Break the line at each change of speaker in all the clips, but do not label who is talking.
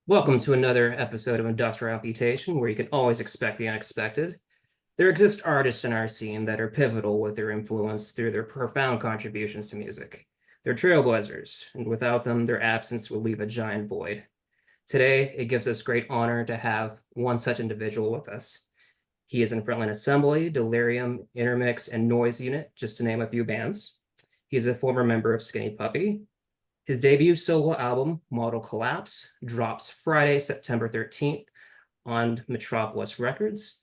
Welcome to another episode of Industrial Amputation, where you can always expect the unexpected. There exist artists in our scene that are pivotal with their influence through their profound contributions to music. They're trailblazers, and without them, their absence will leave a giant void. Today, it gives us great honor to have one such individual with us. He is in Frontline Assembly, Delirium, Intermix, and Noise Unit, just to name a few bands. He's a former member of Skinny Puppy. His debut solo album, Model Collapse, drops Friday, September 13th on Metropolis Records.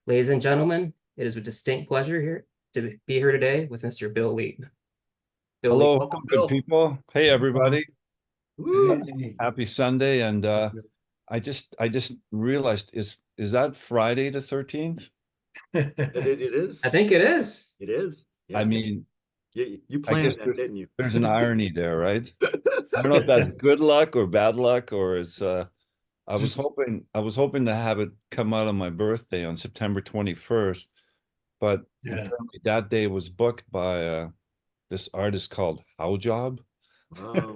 Ladies and gentlemen, it is with distinct pleasure here to be here today with Mr. Bill Leeb. Bill Leeb.
Hello,
Welcome,
good
Bill.
people. Hey, everybody.
Woo.
Happy Sunday. And I just realized is that Friday the 13th?
It is.
I think it is.
It is.
I
Yeah.
mean,
You
I
planned
guess
that, didn't you?
there's an irony there, right? I don't know if that's good luck or bad luck, or it's I was hoping to have it come out on my birthday on September 21st, but
Yeah.
apparently that day was booked by this artist called How Job.
Wow.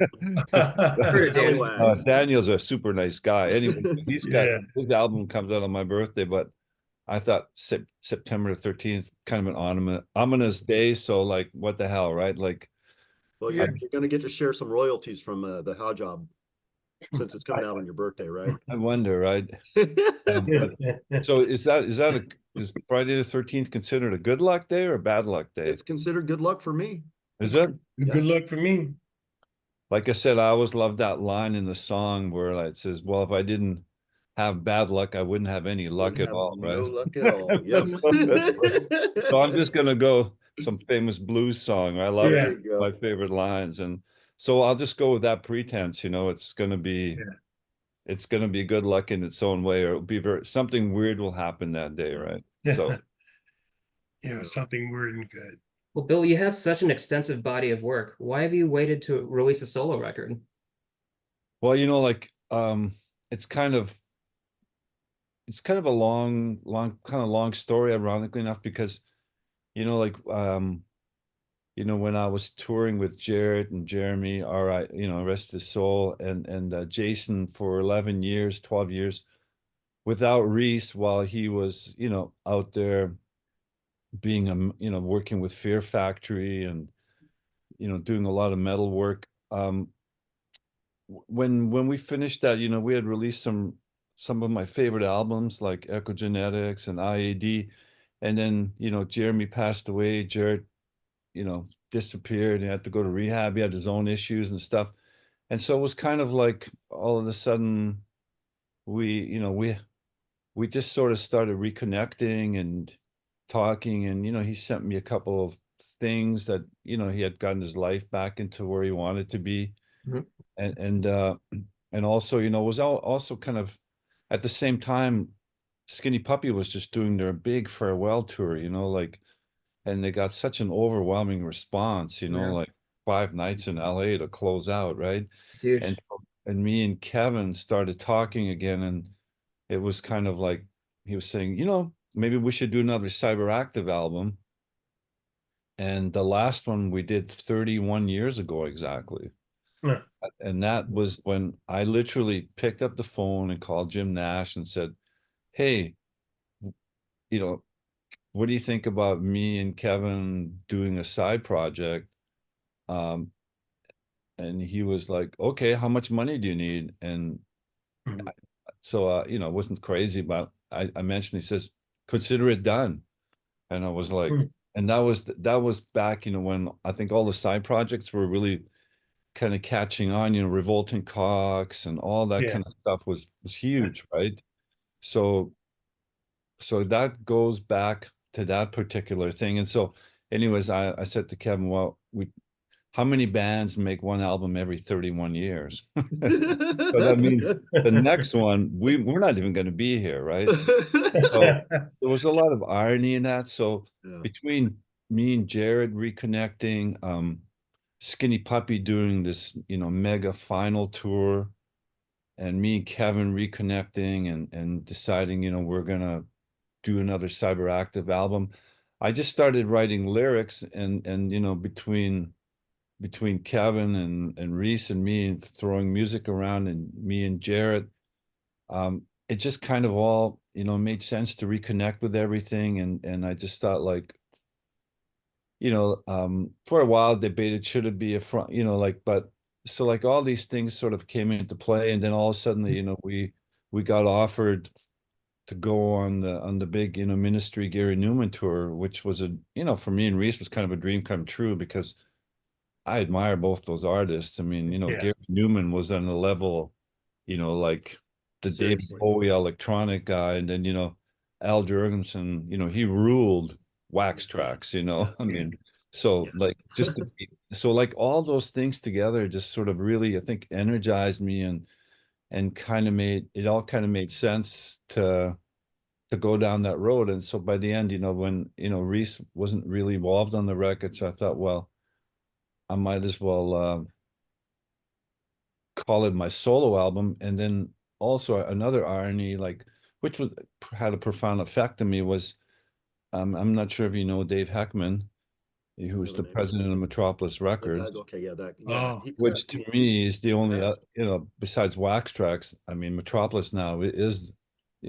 Heard it, Dan.
Wags.
Daniel's a super nice guy. Anyway, so he's got
Yeah.
his album comes out on my birthday, but I thought September 13th, kind of an ominous day. So like, what the hell, right? Like,
Well,
Yeah.
you're going to get to share some royalties from the How Job since it's coming out on your birthday, right?
I wonder, right? So is Friday the 13th considered a good luck day or a bad luck day?
It's considered good luck for me.
Is it?
Good luck for me.
Like I said, I always love that line in the song where it says, "Well, if I didn't have bad luck, I wouldn't have any luck
Wouldn't
at
have
all,"
no
right?
luck at all. Yep.
So I'm just gonna go some famous blues song. I love
Yeah.
There you go.
my favorite lines, and so I'll just go with that pretense.
Yeah.
It's gonna be good luck in its own way, or it'll be something weird will happen that day, right? So
Yeah, something weird and good.
Well, Bill, you have such an extensive body of work. Why have you waited to release a solo record?
well, like it's kind of a long story, ironically enough, because like when I was touring with Jared and Jeremy, all right, rest his soul, and Jason for 11 years, 12 years, without Reese while he was, out there being working with Fear Factory and doing a lot of metal work. When we finished that, we had released some of my favorite albums like Echo Genetics and IAD, and then Jeremy passed away. Jared disappeared and had to go to rehab. He had his own issues and stuff. And so it was kind of like all of a sudden we just sort of started reconnecting and talking. And, he sent me a couple of things that, he had gotten his life back into where he wanted to be.
Mhm.
And also, was also kind of at the same time, Skinny Puppy was just doing their big farewell tour, like, and they got such an overwhelming response,
Yeah.
like 5 nights in LA to close out, right?
It's huge.
And me and Kevin started talking again, and it was kind of like he was saying, maybe we should do another Cyberactive album. And the last one we did 31 years ago exactly.
Yeah.
And that was when I literally picked up the phone and called Jim Nash and said, "Hey, what do you think about me and Kevin doing a side project?" Um, and he was like, "Okay, how much money do you need?" And
Mhm.
so, it wasn't crazy, but I mentioned, he says, "Consider it done." And I was like,
Mhm.
and that was back, when I think all the side projects were really kind of catching on, Revolting Cocks and all that
Yeah.
kind of stuff was huge, right? So that goes back to that particular thing. And so anyways, I said to Kevin, well, how many bands make one album every 31 years? So that means the next one, we're not even going to be here, right? So there was a lot of irony in that. So
Yeah.
between me and Jared reconnecting, Skinny Puppy doing this, mega final tour, and me and Kevin reconnecting and deciding, we're gonna do another Cyberactive album. I just started writing lyrics, and between Kevin and Reese and me, and throwing music around, and me and Jarrett it just kind of all, made sense to reconnect with everything. And I just thought like, for a while debated should it be a front, like, but so like all these things sort of came into play, and then all of a sudden, we got offered to go on the big, Ministry Gary Newman tour, which was for me and Reese was kind of a dream come true because I admire both those artists. I mean,
Yeah.
Gary Newman was on the level, like the David
Seriously.
Bowie electronic guy, and then Al Jurgensen, he ruled Wax Tracks. I mean, so
Yeah.
like so like all those things together just sort of really, I think, energized me and kind of made it all kind of made sense to go down that road. And so by the end, when Reese wasn't really involved on the record, so I thought, well, I might as well call it my solo album. And then also another irony, like which was had a profound effect on me, was I'm not sure if you know Dave Heckman, who was
No,
the
name.
president of Metropolis Records,
Okay, yeah, that, yeah.
Oh.
which to me is the only,
Passed.
besides Wax Tracks. I mean, Metropolis now is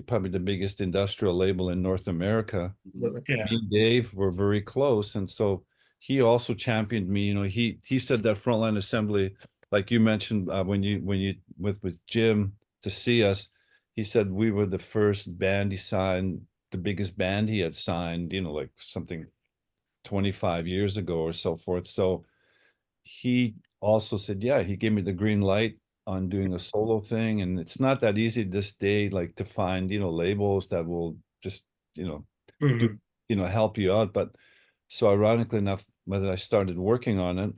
probably the biggest industrial label in North America.
Mhm.
Yeah.
Me and Dave were very close, and so he also championed me. He said that Frontline Assembly, like you mentioned, when you with Jim to see us, he said we were the first band he signed, the biggest band he had signed, like something 25 years ago or so forth. So he also said, yeah, he gave me the green light on doing a solo thing, and it's not that easy this day, like to find labels that will just do
Mhm.
help you out. But so ironically enough, whether I started working on it,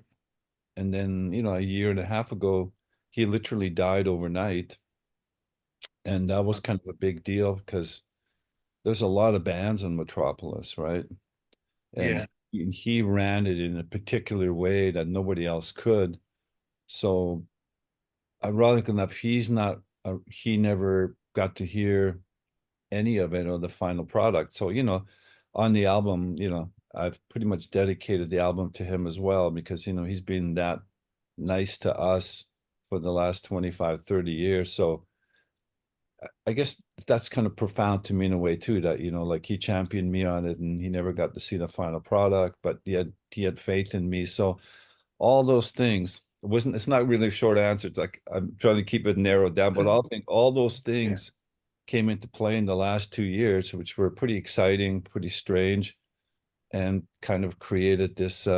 and then a year and a half ago, he literally died overnight, and that was kind of a big deal because there's a lot of bands in Metropolis, right? And
Yeah.
he ran it in a particular way that nobody else could. So ironic enough, he never got to hear any of it or the final product. So, on the album, I've pretty much dedicated the album to him as well because, he's been that nice to us for the last 25, 30 years. So I guess that's kind of profound to me in a way too, that, like he championed me on it and he never got to see the final product, but he had faith in me. So all those things, it's not really a short answer. It's like I'm trying to keep it narrowed down, but I think all those things came into play in the last 2 years, which were pretty exciting, pretty strange, and kind of created this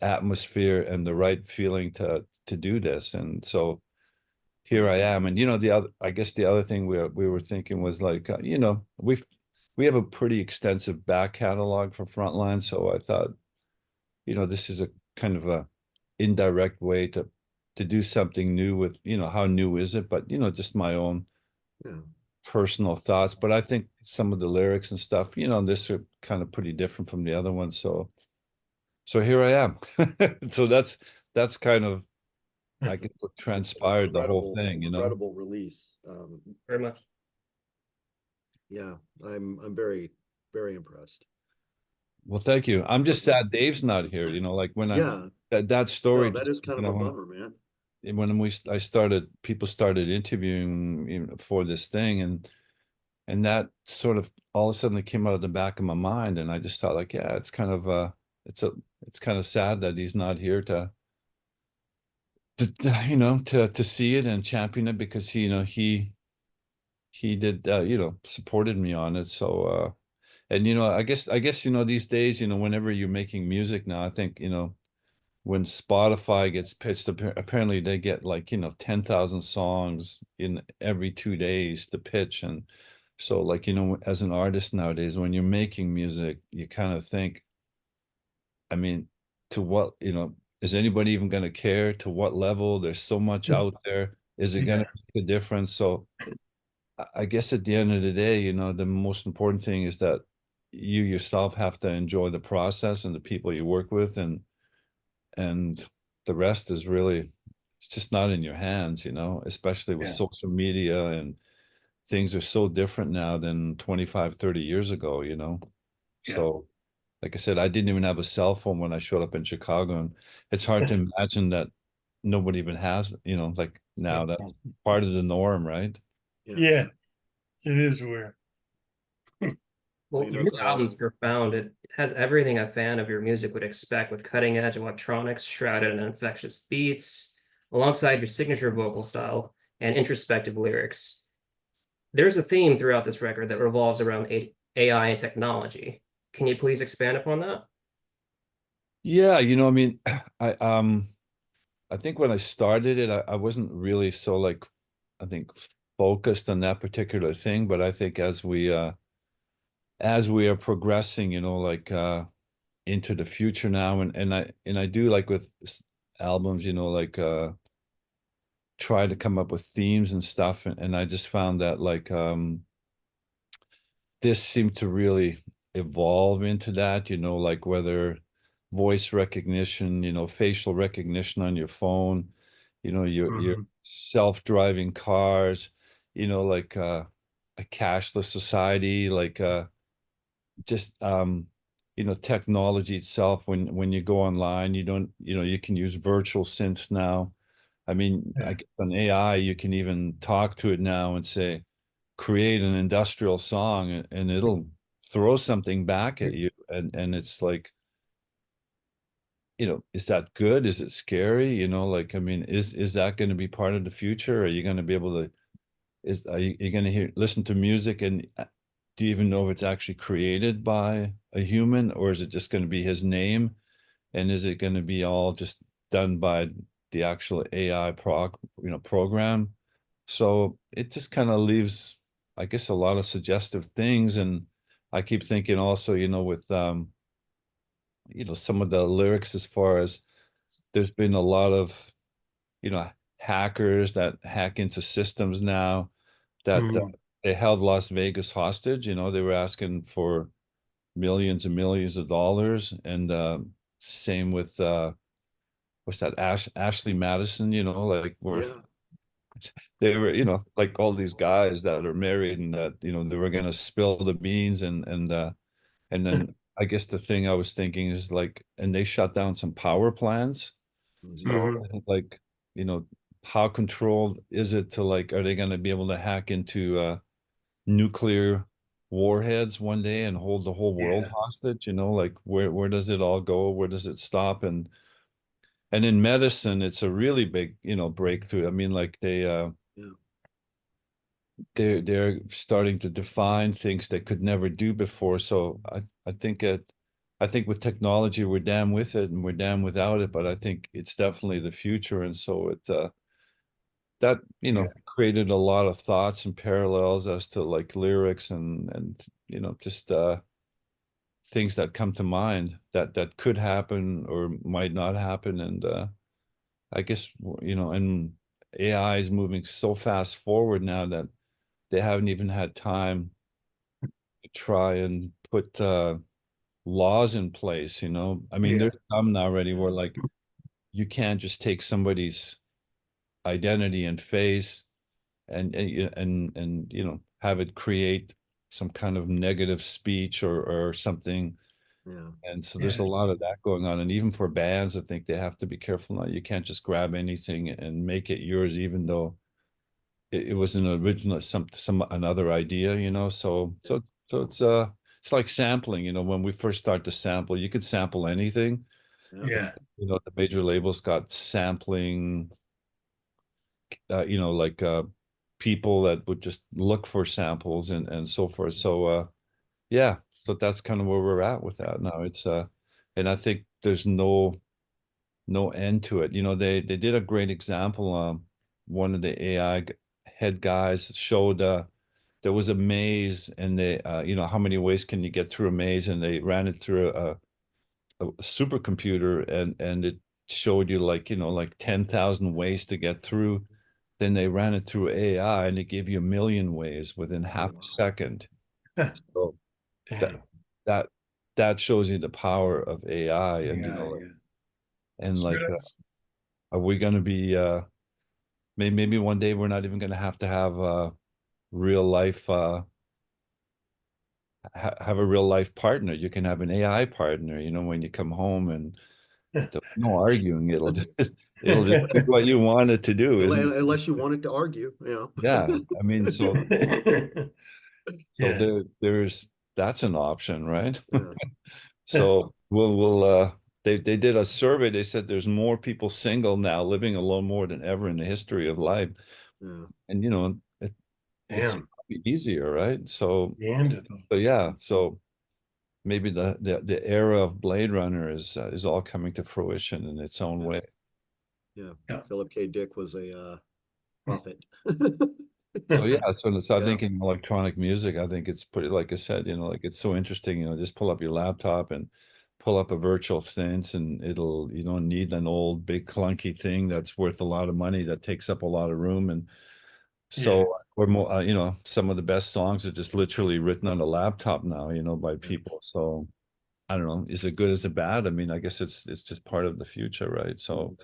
atmosphere and the right feeling to do this. And so here I am. And I guess the other thing we were thinking was like, we have a pretty extensive back catalog for Frontline, so I thought, this is a kind of a indirect way to do something new with, how new is it? But, just my own
Yeah.
personal thoughts. But I think some of the lyrics and stuff, this are kind of pretty different from the other ones. So here I am. So that's kind of, I guess, what transpired the whole thing,
Incredible release.
Very much.
Yeah, I'm very, very impressed.
Well, thank you. I'm just sad Dave's not here, like when
Yeah,
that story,
no, that is kind of a bummer, man.
when I started, people started interviewing, for this thing, and that sort of all of a sudden it came out of the back of my mind, and I just thought like, yeah, it's kind of it's kind of sad that he's not here to see it and champion it, because he did supported me on it. So and I guess these days, whenever you're making music now, I think when Spotify gets pitched, apparently they get like 10,000 songs in every 2 days to pitch. And so like as an artist nowadays, when you're making music, you kind of think, I mean, to what, is anybody even going to care? To what level? There's so much out there. Is it going
Yeah.
to make a difference? So I guess at the end of the day, the most important thing is that you yourself have to enjoy the process and the people you work with, and the rest is really, it's just not in your hands, especially with
Yeah.
social media, and things are so different now than 25, 30 years ago.
Yeah.
So like I said, I didn't even have a cell phone when I showed up in Chicago, and it's hard to imagine that nobody even has, like now that's part of the norm, right?
Yeah, it is weird.
Well,
You
your
know,
new album's profound. It has everything a fan of your music would expect, with cutting edge electronics shrouded in infectious beats, alongside your signature vocal style and introspective lyrics. There's a theme throughout this record that revolves around AI and technology. Can you please expand upon that?
Yeah, I mean, I think when I started it, I wasn't really so like, I think focused on that particular thing, but I think as we are progressing, like into the future now, and I do like with albums, like try to come up with themes and stuff, and I just found that like this seemed to really evolve into that, like whether voice recognition, facial recognition on your phone, your
Mhm.
self-driving cars, like a cashless society, like just technology itself. When you go online, you don't, you can use virtual synths now. I mean, I
Yeah.
guess on AI, you can even talk to it now and say, create an industrial song, and it'll throw something back at you. And it's like, is that good? Is it scary? Like, I mean, is that going to be part of the future? Are you going to be able to, are you going to listen to music, and do you even know if it's actually created by a human, or is it just going to be his name? And is it going to be all just done by the actual AI program? So it just kind of leaves, I guess, a lot of suggestive things. And I keep thinking also, with some of the lyrics, as far as there's been a lot of, hackers that hack into systems now, that
Mhm.
they held Las Vegas hostage. They were asking for millions and millions of dollars. And same with what's that, Ashley Madison, like where
Yeah,
they were, like all these guys that are married, and that, they were going to spill the beans. And then I guess the thing I was thinking is like, and they shut down some power plants.
mhm,
So
Mhm.
I think, like, how controlled is it to, like, are they going to be able to hack into nuclear warheads one day and hold the whole world
Yeah.
hostage? Like, where does it all go? Where does it stop? And in medicine, it's a really big, breakthrough. I mean, like,
yeah,
they're starting to define things they could never do before. So I think with technology, we're damn with it and we're damn without it, but I think it's definitely the future. And so that,
Yeah.
created a lot of thoughts and parallels as to like lyrics, and just things that come to mind that could happen or might not happen. And I guess, and AI is moving so fast forward now that they haven't even had time to try and put laws in place. I mean,
Yeah.
there's some now already where, like, you can't just take somebody's identity and face and have it create some kind of negative speech or something.
yeah,
And so there's a
Yeah.
lot of that going on. And even for bands, I think they have to be careful now. You can't just grab anything and make it yours, even though it was an original, some another idea. So it's like sampling. When we first start to sample, you could sample anything.
yeah,
And,
Yeah.
the major labels got sampling, like people that would just look for samples and so forth. So yeah, so that's kind of where we're at with that now. It's and I think there's no end to it. They did a great example. One of the head guys showed there was a maze, and they how many ways can you get through a maze, and they ran it through a supercomputer, and it showed you, like, like 10,000 ways to get through. Then they ran it through AI, and it gave you a million ways within
oh,
half a
wow,
second. So that
Damn.
that that shows you the power of AI. And
Yeah. Yeah.
and
So
like
that's,
are we going to be maybe one day we're not even going to have real life have a real life partner. You can have an AI partner, when you come home, and no arguing. It'll It'll just do what you want it to do, isn't it?
Unless you wanted to argue,
Yeah, I mean, so
Yeah.
there's that's an option, right?
Yeah,
So they did a survey. They said there's more people single now, living alone more than ever in the history of life.
yeah.
And it's
Damn.
easier, right? So
Neanderthal.
yeah, so maybe the era of Blade Runner is all coming to fruition in its own way.
Yeah.
Yeah.
Philip K. Dick was a prophet.
So yeah, so I
Yeah.
think in electronic music, I think it's pretty, like I said, like it's so interesting, just pull up your laptop and pull up a virtual synth and you don't need an old big clunky thing that's worth a lot of money that takes up a lot of room. And
Yeah.
so or more, some of the best songs are just literally written on a laptop now, by people. So I don't know, is it good, is it bad? I mean, I guess it's just part of the future, right? So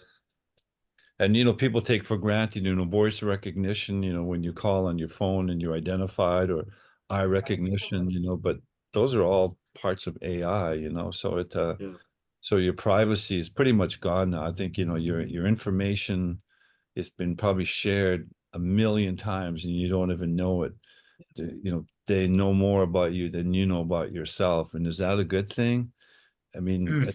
and people take for granted, voice recognition, when you call on your phone and you're identified, or eye recognition, but those are all parts of AI, so
Yeah.
so your privacy is pretty much gone now. I think, your information has been probably shared a million times and you don't even know it. They know more about you than you know about yourself. And is that a good thing? I mean,
Mm.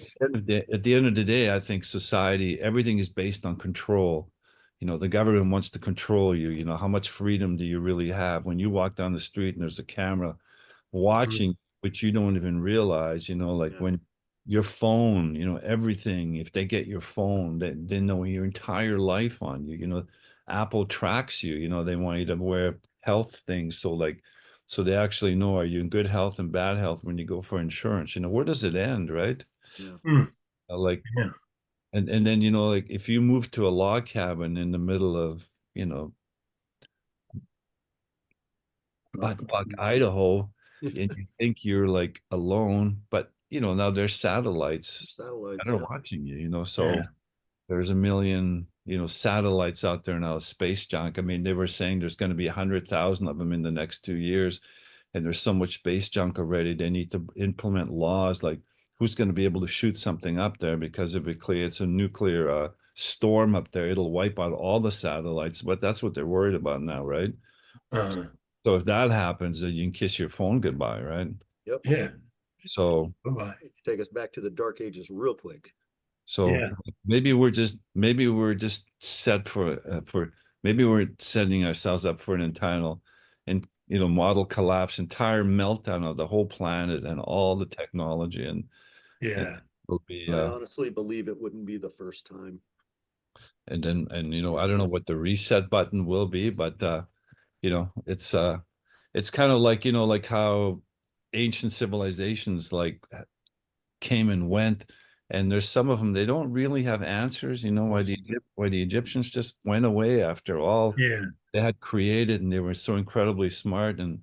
at the end of the day, I think society, everything is based on control. The government wants to control you. How much freedom do you really have when you walk down the street and there's a camera watching, which you don't even realize, like
Yeah.
when your phone, everything, if they get your phone, they know your entire life on you. Apple tracks you, they want you to wear health things. So they actually know, are you in good health and bad health when you go for insurance? Where does it end, right?
Yeah.
Mm.
Like,
Yeah.
and then, like if you move to a log cabin in the middle of, buttfuck Idaho, and you think you're like alone, but now there's satellites that
Satellites.
are
Yeah.
watching you,
Yeah.
so there's a million, satellites out there now, space junk. I mean, they were saying there's going to be 100,000 of them in the next 2 years, and there's so much space junk already. They need to implement laws like who's going to be able to shoot something up there, because if it's a nuclear storm up there, it'll wipe out all the satellites. But that's what they're worried about now, right?
Uh,
So if that happens, then you can kiss your phone goodbye, right?
Yep.
yeah.
So
Bye-bye.
Take us back to the dark ages real quick.
so
Yeah.
maybe we're just set for maybe we're setting ourselves up for an entire and model collapse, entire meltdown of the whole planet and all the technology, and
Yeah.
it'll be
I honestly believe it wouldn't be the first time.
and then I don't know what the reset button will be, but it's kind of like like how ancient civilizations like came and went, and there's some of them they don't really have answers, why the Egyptians just went away after all
Yeah.
they had created, and they were so incredibly smart,
Mhm.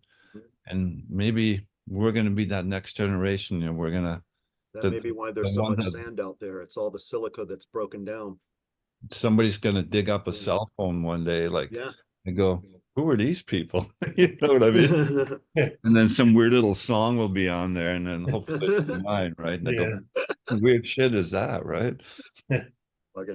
and maybe we're going to be that next generation, we're going to
That
the
may be why
the
there's so
one
much
that
sand out there. It's all the silica that's broken down.
somebody's going to dig up a
Yeah.
cell phone one day, like,
Yeah.
and go, who are these people? You know what I mean? And then some weird little song will be on there, and then hopefully it'll be mine, right? And I go,
Yeah.
what weird shit is that, right?
Fucking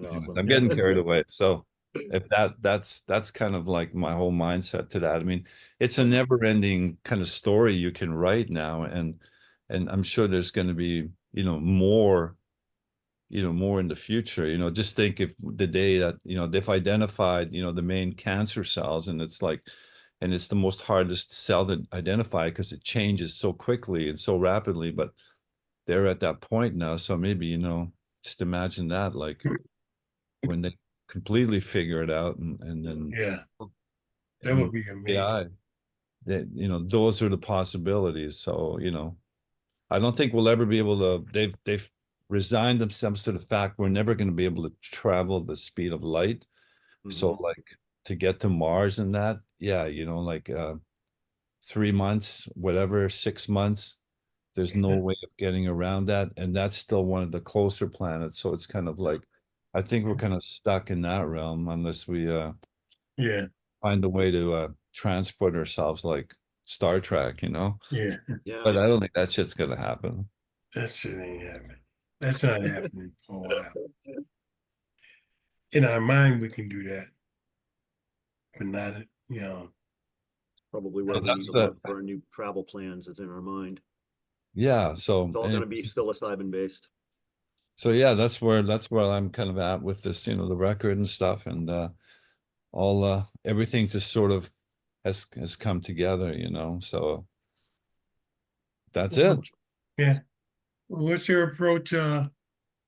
Anyways,
awesome.
I'm getting carried away. So if that's kind of like my whole mindset to that. I mean, it's a never-ending kind of story you can write now, and I'm sure there's going to be, more, more in the future. Just think if the day that, they've identified, the main cancer cells, and it's like, and it's the most hardest cell to identify because it changes so quickly and so rapidly, but they're at that point now. So maybe, just imagine that, like when they completely figure it out, and then
Yeah.
I
That
mean
would be amazing.
AI, that those are the possibilities. So, I don't think we'll ever be able to, they've resigned themselves to the fact we're never going to be able to travel the speed of light. So
Mhm.
like to get to Mars and that, yeah, like 3 months, whatever, 6 months, there's no way of getting around that. And that's still one of the closer planets. So it's kind of like, I think we're kind of stuck in that realm unless we
Yeah.
find a way to transport ourselves like Star Trek.
Yeah.
Yeah.
But I don't think that shit's gonna happen.
That shit ain't happening. That's not happening for a while. in our mind, we can do that, but not, you know,
Probably where we need
that's
to
the
look for our new travel plans is in our mind.
yeah. So
It's all gonna be psilocybin based.
so yeah, that's where I'm kind of at with this, the record and stuff, and all everything just sort of has come together, So that's it.
yeah. What's your approach when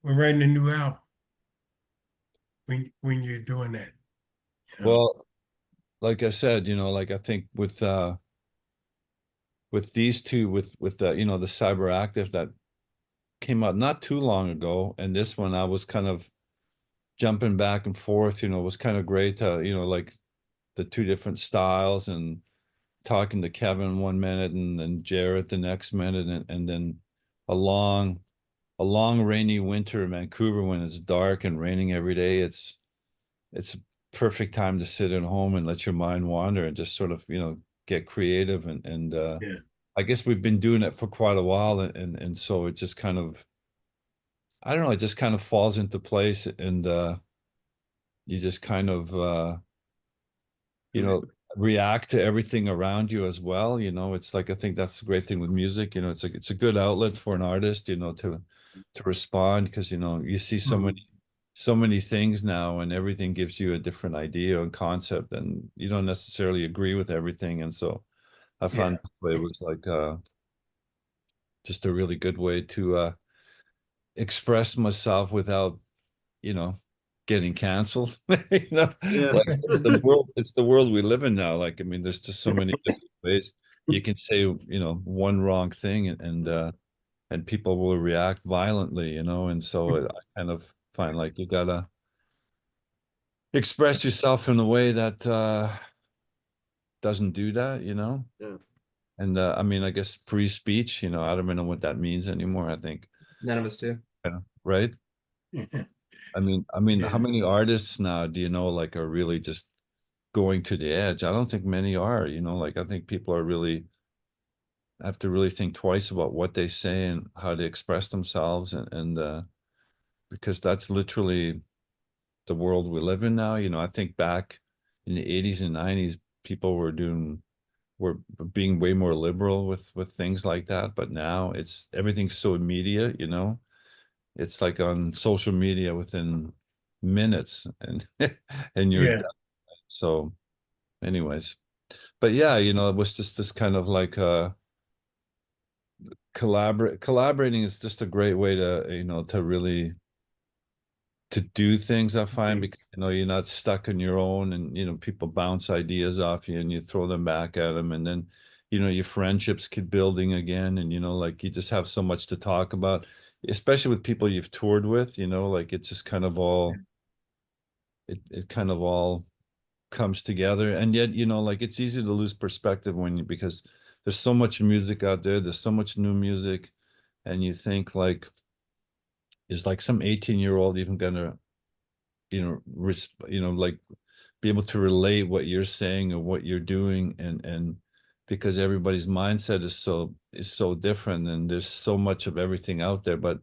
writing a new album? When you're doing that, you know?
Well, like I said, like I think with these two, with the the Cyber Active that came out not too long ago, and this one I was kind of jumping back and forth, it was kind of great to, like the two different styles and talking to Kevin one minute and then Jarrett the next minute, and then a long a long rainy winter in Vancouver when it's dark and raining every day. It's a perfect time to sit at home and let your mind wander and just sort of, get creative, and
Yeah,
I guess we've been doing it for quite a while, and so it just kind of, I don't know, it just kind of falls into place, and you just kind of you
right.
know react to everything around you as well. It's like, I think that's the great thing with music. It's a good outlet for an artist, to respond, because you see so many things now, and everything gives you a different idea and concept, and you don't necessarily agree with everything. And so I
Yeah,
found it was like just a really good way to express myself without, you know, getting canceled.
Yeah.
Like it's the world we live in now. Like, I mean, there's just so many different ways you can say, one wrong thing, and people will react violently, and so I kind of find like you gotta express yourself in a way that doesn't do that.
Yeah.
And I mean, I guess free speech, I don't even know what that means anymore, I think.
None of us do.
Right?
yeah,
I mean, how
yeah,
many artists now do you know, like, are really just going to the edge? I don't think many are, like, I think people are really have to really think twice about what they say and how they express themselves, and because that's literally the world we live in now. I think back in the 80s and 90s, people were being way more liberal with things like that, but now it's everything's so immediate. It's like on social media within minutes, and and you're
yeah,
done. So anyways, but yeah, it was just this kind of like collaborating is just a great way to, to really to do things, I find, because
thanks.
you're not stuck on your own, and people bounce ideas off you and you throw them back at them, and then your friendships keep building again, and like you just have so much to talk about, especially with people you've toured with, like it just kind of all it kind of all comes together. And yet, like, it's easy to lose perspective because there's so much music out there, there's so much new music, and you think like, is like some 18-year-old even gonna like be able to relate what you're saying or what you're doing, and because everybody's mindset is so different, and there's so much of everything out there. But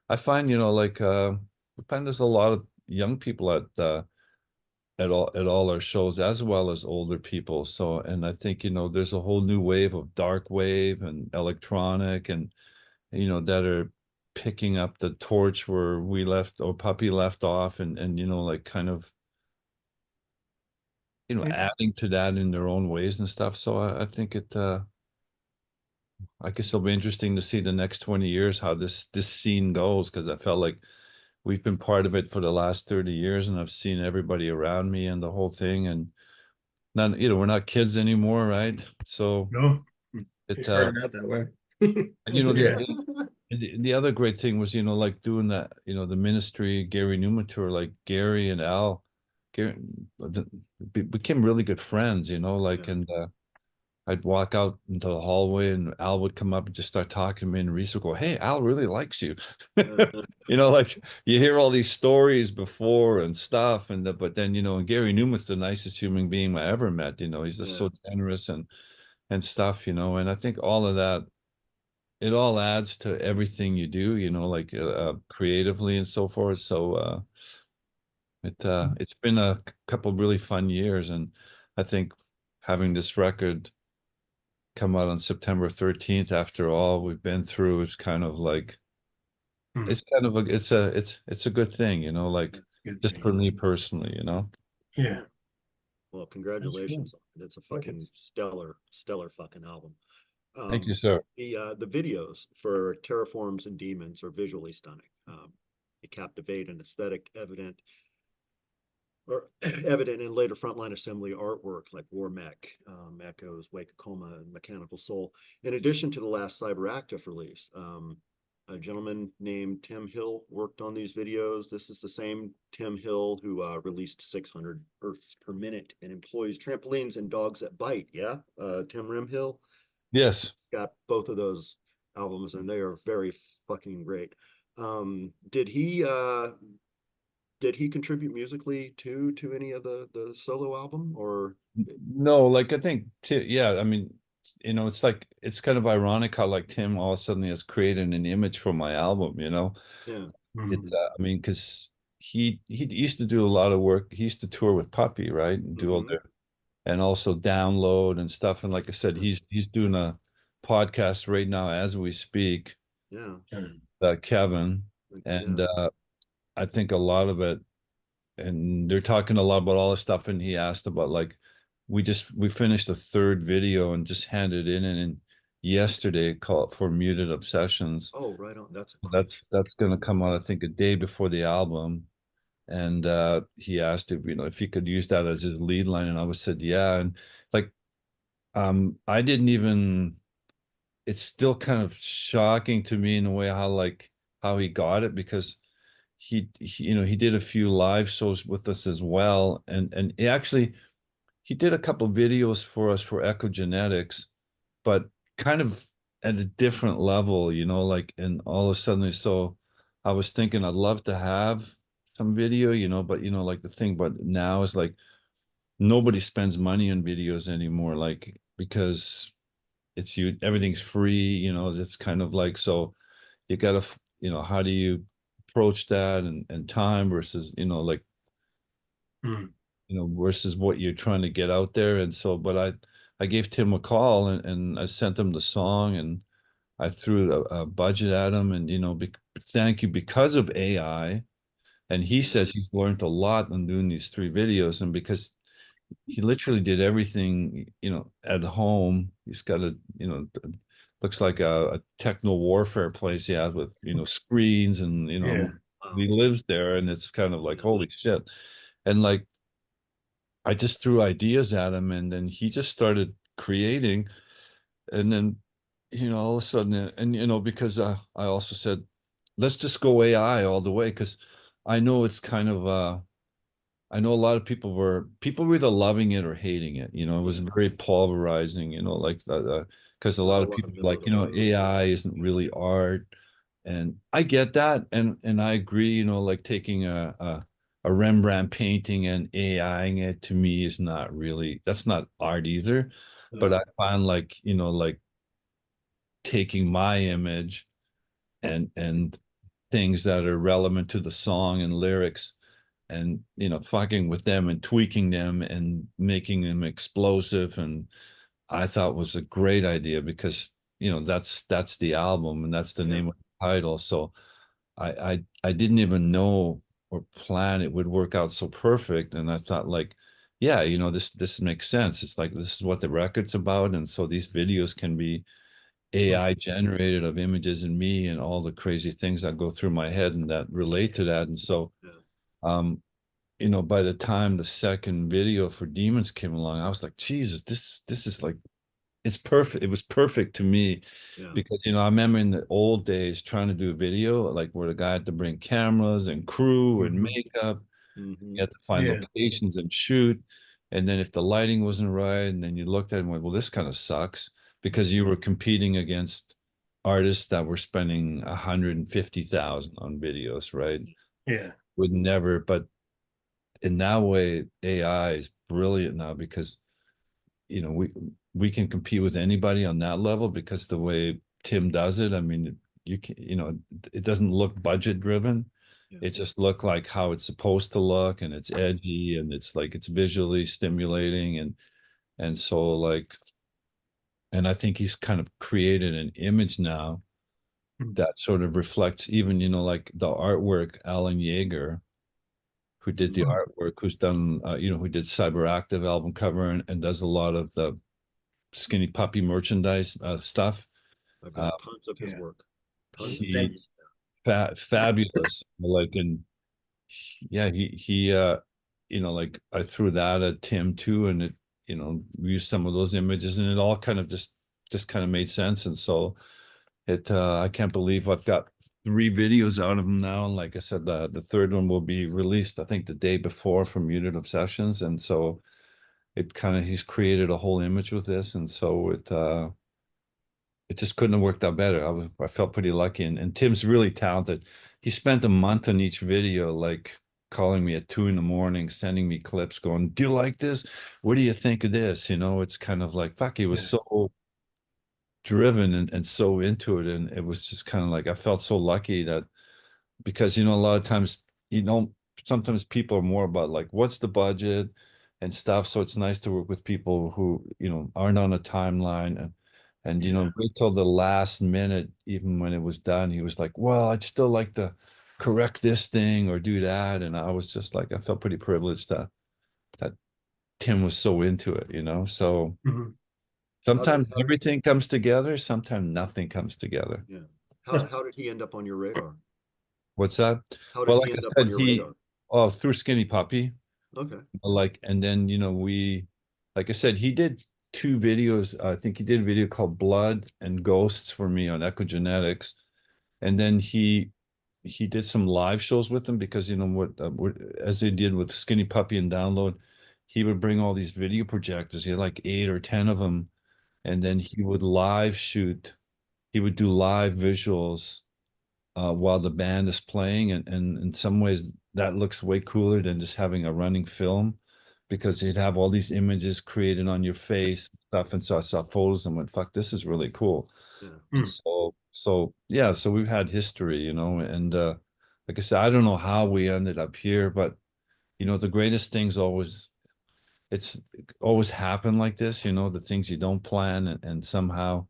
I find, like I find there's a lot of young people at all our shows, as well as older people. So, and I think, there's a whole new wave of dark wave and electronic, and that are picking up the torch where we left, or Puppy left off, and like kind of
Yeah,
adding to that in their own ways and stuff. So I think I guess it'll be interesting to see the next 20 years how this scene goes, because I felt like we've been part of it for the last 30 years, and I've seen everybody around me and the whole thing, and not, we're not kids anymore, right? So
no,
it
Started out that way.
and,
yeah,
the other great thing was, like doing that, the ministry Gary Newman tour, like Gary and Al, Gary became really good friends, like,
Yeah.
and I'd walk out into the hallway, and Al would come up and just start talking to me, and Reese would go, "Hey, Al really likes you." Like, you hear all these stories before and stuff, but then, and Gary Newman's the nicest human being I ever met. He's just
Yeah.
so generous and stuff. And I think all of that, it all adds to everything you do, like creatively and so forth. So It's been a couple really fun years, and I think having this record come out on September 13th after all we've been through is kind of like
Hmm.
it's kind of a it's a good thing, you know, like
That's a good
just for
thing.
me personally, you know.
Yeah.
Well, congratulations. It's a fucking stellar fucking album.
Thank you, sir.
The videos for Terraforms and Demons are visually stunning. They captivate an aesthetic evident in later frontline assembly artwork like War Mech, Echoes, Wake of Coma, and Mechanical Soul. In addition to the last Cyberactive release, a gentleman named Tim Hill worked on these videos. This is the same Tim Hill who released 600 Earths per minute and employs trampolines and dogs that bite. Yeah, Tim Rimhill
Yes.
got both of those albums, and they are very fucking great. Did he contribute musically to any of the solo album or?
No, like I think yeah, I mean, you know, it's like it's kind of ironic how like Tim all of a sudden has created an image for my album, you know.
Yeah.
Mhm.
I mean, because he used to do a lot of work. He used to tour with Puppy, right, and do all
Mhm.
their and also download and stuff. And like I said, he's doing a podcast right now as we speak,
Yeah.
Kevin, and
Yeah.
I think a lot of it, and they're talking a lot about all this stuff. And he asked about like we finished a third video and just handed it in and yesterday called for Muted Obsessions.
Oh, right on. That's a
That's going to come out I think a day before the album. And he asked if if he could use that as his lead line, and I was said yeah. And like I didn't even, it's still kind of shocking to me in a way how like how he got it, because he did a few live shows with us as well, and he actually he did a couple videos for us for echogenetics, but kind of at a different level, like, and all of a sudden, so I was thinking I'd love to have some video, but like the thing, but now is like nobody spends money on videos anymore, like because everything's free, it's kind of like, so you gotta, how do you approach that, and time versus, like,
Mhm.
versus what you're trying to get out there. And so, but I gave Tim a call, and I sent him the song, and I threw a budget at him, and thank you, because of AI. And he says he's learned a lot on doing these three videos, and because he literally did everything, at home. He's got looks like a techno warfare place he has with, screens, and,
Yeah.
he lives there, and it's kind of like, holy shit. And like, I just threw ideas at him, and then he just started creating. And then, all of a sudden, and, because I also said, let's just go AI all the way. Cause I know it's kind of, I know a lot of people were either loving it or hating it. It was very pulverizing, like because a lot
Not a
of
lot
people
of
are like,
middle of the road.
AI isn't really art. And I get that. And I agree, like taking a Rembrandt painting and AIing it, to me, is not really, that's not art either. But I find like, like taking my image and things that are relevant to the song and lyrics, and fucking with them and tweaking them and making them explosive, and I thought was a great idea, because that's the album, and that's the
Yeah.
name of the title. So I didn't even know or plan it would work out so perfect, and I thought like, yeah, this makes sense. It's like, this is what the record's about, and so these videos can be AI generated of images and me and all the crazy things that go through my head and that relate to that. And so
Yeah.
um by the time the second video for Demons came along, I was like, Jesus, this is like, it's perfect. It was perfect to me,
Yeah.
because I remember in the old days trying to do a video, like where the guy had to bring cameras and crew and
Mhm.
makeup.
Mhm.
You had to find
Yeah.
locations and shoot. And then if the lighting wasn't right, and then you looked at it and went, well, this kind of sucks, because you were competing against artists that were spending 150,000 on videos, right?
Yeah.
Would never, but in that way, AI is brilliant now, because we can compete with anybody on that level, because the way Tim does it, I mean, you can, it doesn't look budget driven.
Yeah.
it just looked like how it's supposed to look, and it's edgy, and it's like it's visually stimulating, and so like, and I think he's kind of created an image now that sort of reflects even, like the artwork, Alan Yeager, who did the artwork, who's done, who did Cyberactive album cover and does a lot of the Skinny Puppy merchandise
I've
stuff.
got tons of his
yeah.
work. Tons and
He
tons.
fabulous, like, and yeah, like I threw that at Tim too, and it, we used some of those images, and it all kind of just kind of made sense, and so I can't believe I've got 3 videos out of him now. And like I said, the third one will be released, I think, the day before from Muted Obsessions. And so he's created a whole image with this. And so it just couldn't have worked out better. I felt pretty lucky. And Tim's really talented. He spent a month on each video, like calling me at 2 a.m, sending me clips going, "Do you like this? What do you think of this?" It's kind of like, fuck, he was so driven and so into it, and it was just kind of like I felt so lucky that, because a lot of times, sometimes people are more about like what's the budget and stuff, so it's nice to work with people who aren't on a timeline, and wait till the last minute. Even when it was done, he was like, well, I'd still like to correct this thing or do that, and I was just like, I felt pretty privileged that Tim was so into it, so
Mhm.
sometimes
how did
everything comes together, sometimes nothing comes together.
yeah. How did he end up on your radar?
What's that?
How did
Well,
he
like I
end up on
said,
your radar?
through Skinny Puppy,
Okay.
like, and then, like I said, he did 2 videos. I think he did a video called Blood and Ghosts for me on Echogenetics. And then he did some live shows with them because, as they did with Skinny Puppy and Download, he would bring all these video projectors. He had like 8 or 10 of them. And then he would live shoot, he would do live visuals while the band is playing, and in some ways that looks way cooler than just having a running film, because you'd have all these images created on your face and stuff. And so I saw photos and went, fuck, this is really cool.
Yeah.
And so yeah, so we've had history, and like I said, I don't know how we ended up here, but the greatest things it's always happen like this, the things you don't plan, and somehow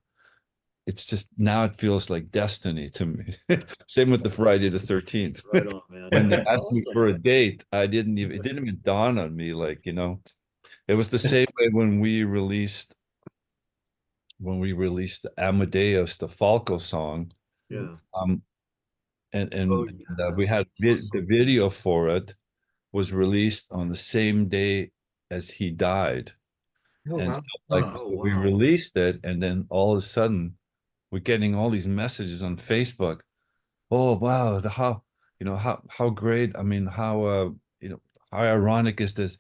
it's just, now it feels like destiny to me. Same with the Friday the 13th.
Right on, man.
When they
That's
asked me
awesome.
for a date, it didn't even dawn on me. Like, it was the same way when we released Amadeus, the Falco song.
Yeah.
Um, and
Oh
and,
yeah,
and
that
we
was
had the
awesome.
video for it was released on the same day as he died.
Oh,
And
wow.
so, like,
Oh
we
wow.
released it, and then all of a sudden, we're getting all these messages on Facebook. Oh wow, how great. I mean, how ironic is this?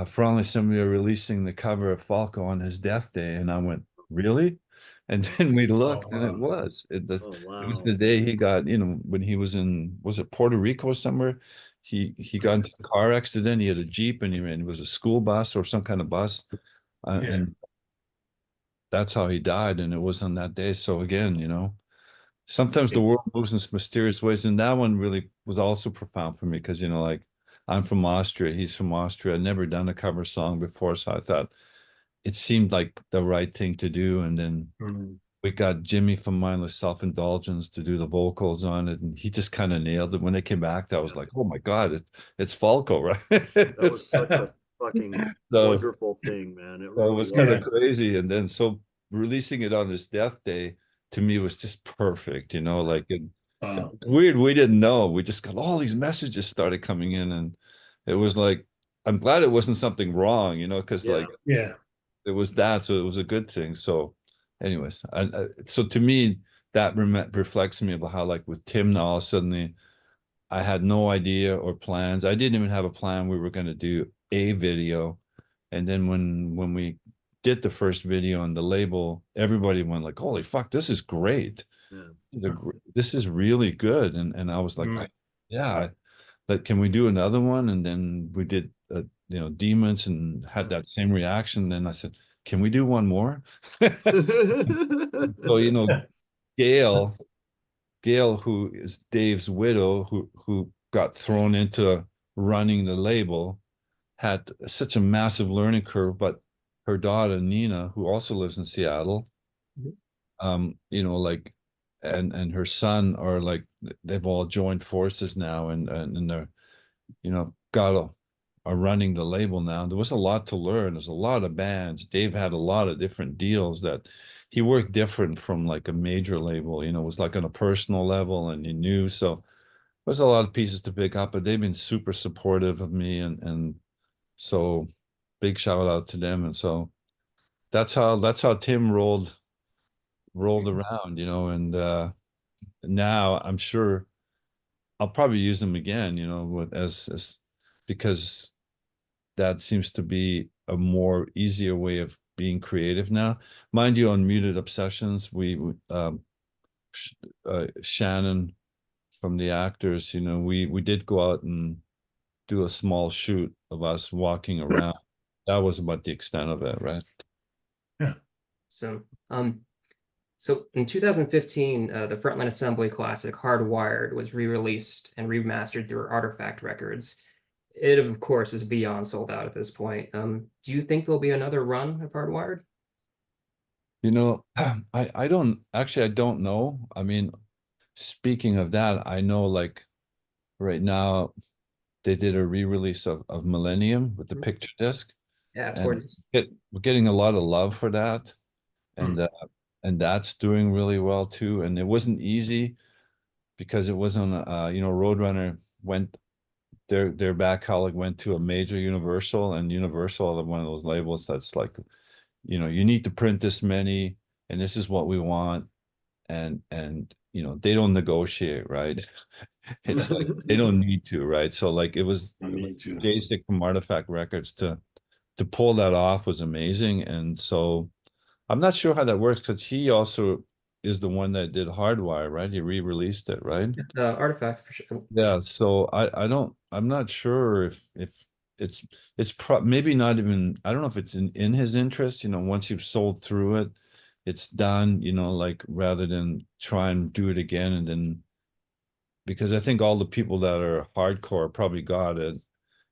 Finally, somebody are releasing the cover of Falco on his death day, and I went, really? And then we
Oh,
looked, and it
wow.
was
Oh
it was
wow.
the day he got, when he was in, was it Puerto Rico somewhere? He got into a car accident. He had a Jeep, and it was a school bus or some kind of bus,
Yeah.
and that's how he died. And it was on that day. So again, sometimes the world moves in mysterious ways, and that one really was also profound for me because, like, I'm from Austria, he's from Austria. I'd never done a cover song before, so I thought it seemed like the right thing to do. And then
Mhm.
we got Jimmy from Mindless Self-Indulgence to do the vocals on it, and he just kind of nailed it. When they came back, I was
Yeah.
like, oh my God, it's Falco, right?
That was such a fucking
So
wonderful thing, man. It
so it
really
was kind
was.
Yeah.
of crazy. And then so releasing it on his death day to me was just perfect, like it's weird. We didn't know. We just got all these messages started coming in, and it was like, I'm glad it wasn't something wrong, because
Yeah.
like
Yeah.
it was that, so it was a good thing. So, anyways, so to me, that reflects me about how, like, with Tim now, all of a sudden I had no idea or plans. I didn't even have a plan we were going to do a video. And then when we did the first video on the label, everybody went like, "Holy fuck, this is great.
Yeah.
This is really good." And I was like,
Mm.
"Yeah, like, can we do another one?" And then we did, Demons, and had that same reaction. Then I said, "Can we do 1 more?" So, Gail, Gail, who is Dave's widow, who got thrown into running the label, had such a massive learning curve, but her daughter Nina, who also lives in Seattle,
Mhm.
you know, like, and her son are like, they've all joined forces now, and they're, you know, are running the label now. There was a lot to learn. There's a lot of bands. Dave had a lot of different deals that he worked different from like a major label, you know, it was like on a personal level, and he knew. So there's a lot of pieces to pick up, but they've been super supportive of me, and so big shout out to them. And so that's how Tim rolled around, you know, and now I'm sure I'll probably use them again, you know, as because that seems to be a more easier way of being creative now. Mind you, on Muted Obsessions, Shannon from the actors, you know, we did go out and do a small shoot of us walking around. That was about the extent of it, right?
Yeah.
So in 2015, the Frontline Assembly classic Hardwired was re-released and remastered through Artifact Records. It, of course, is beyond sold out at this point. Do you think there'll be another run of Hardwired?
You know, I don't actually, I don't know. I mean, speaking of that, I know like right now they did a re-release of Millennium with the
Mhm.
picture disc,
Yeah, it's
and
gorgeous.
we're getting a lot of love for that, and
Hmm.
and that's doing really well too. And it wasn't easy because it wasn't you know, Roadrunner went their back catalog went to a major Universal, and Universal are one of those labels that's like, you know, you need to print this many, and this is what we want, and you know, they don't negotiate, right? It's like they don't need to, right? So like
I
it was
need to.
basic from Artifact Records to pull that off was amazing. And so I'm not sure how that works because he also is the one that did Hardwire, right? He re-released it, right?
Artifact for sure.
Yeah, so I'm not sure if it's maybe not even, I don't know if it's in his interest, you know, once you've sold through it, it's done, you know, like rather than try and do it again, and then because I think all the people that are hardcore probably got it,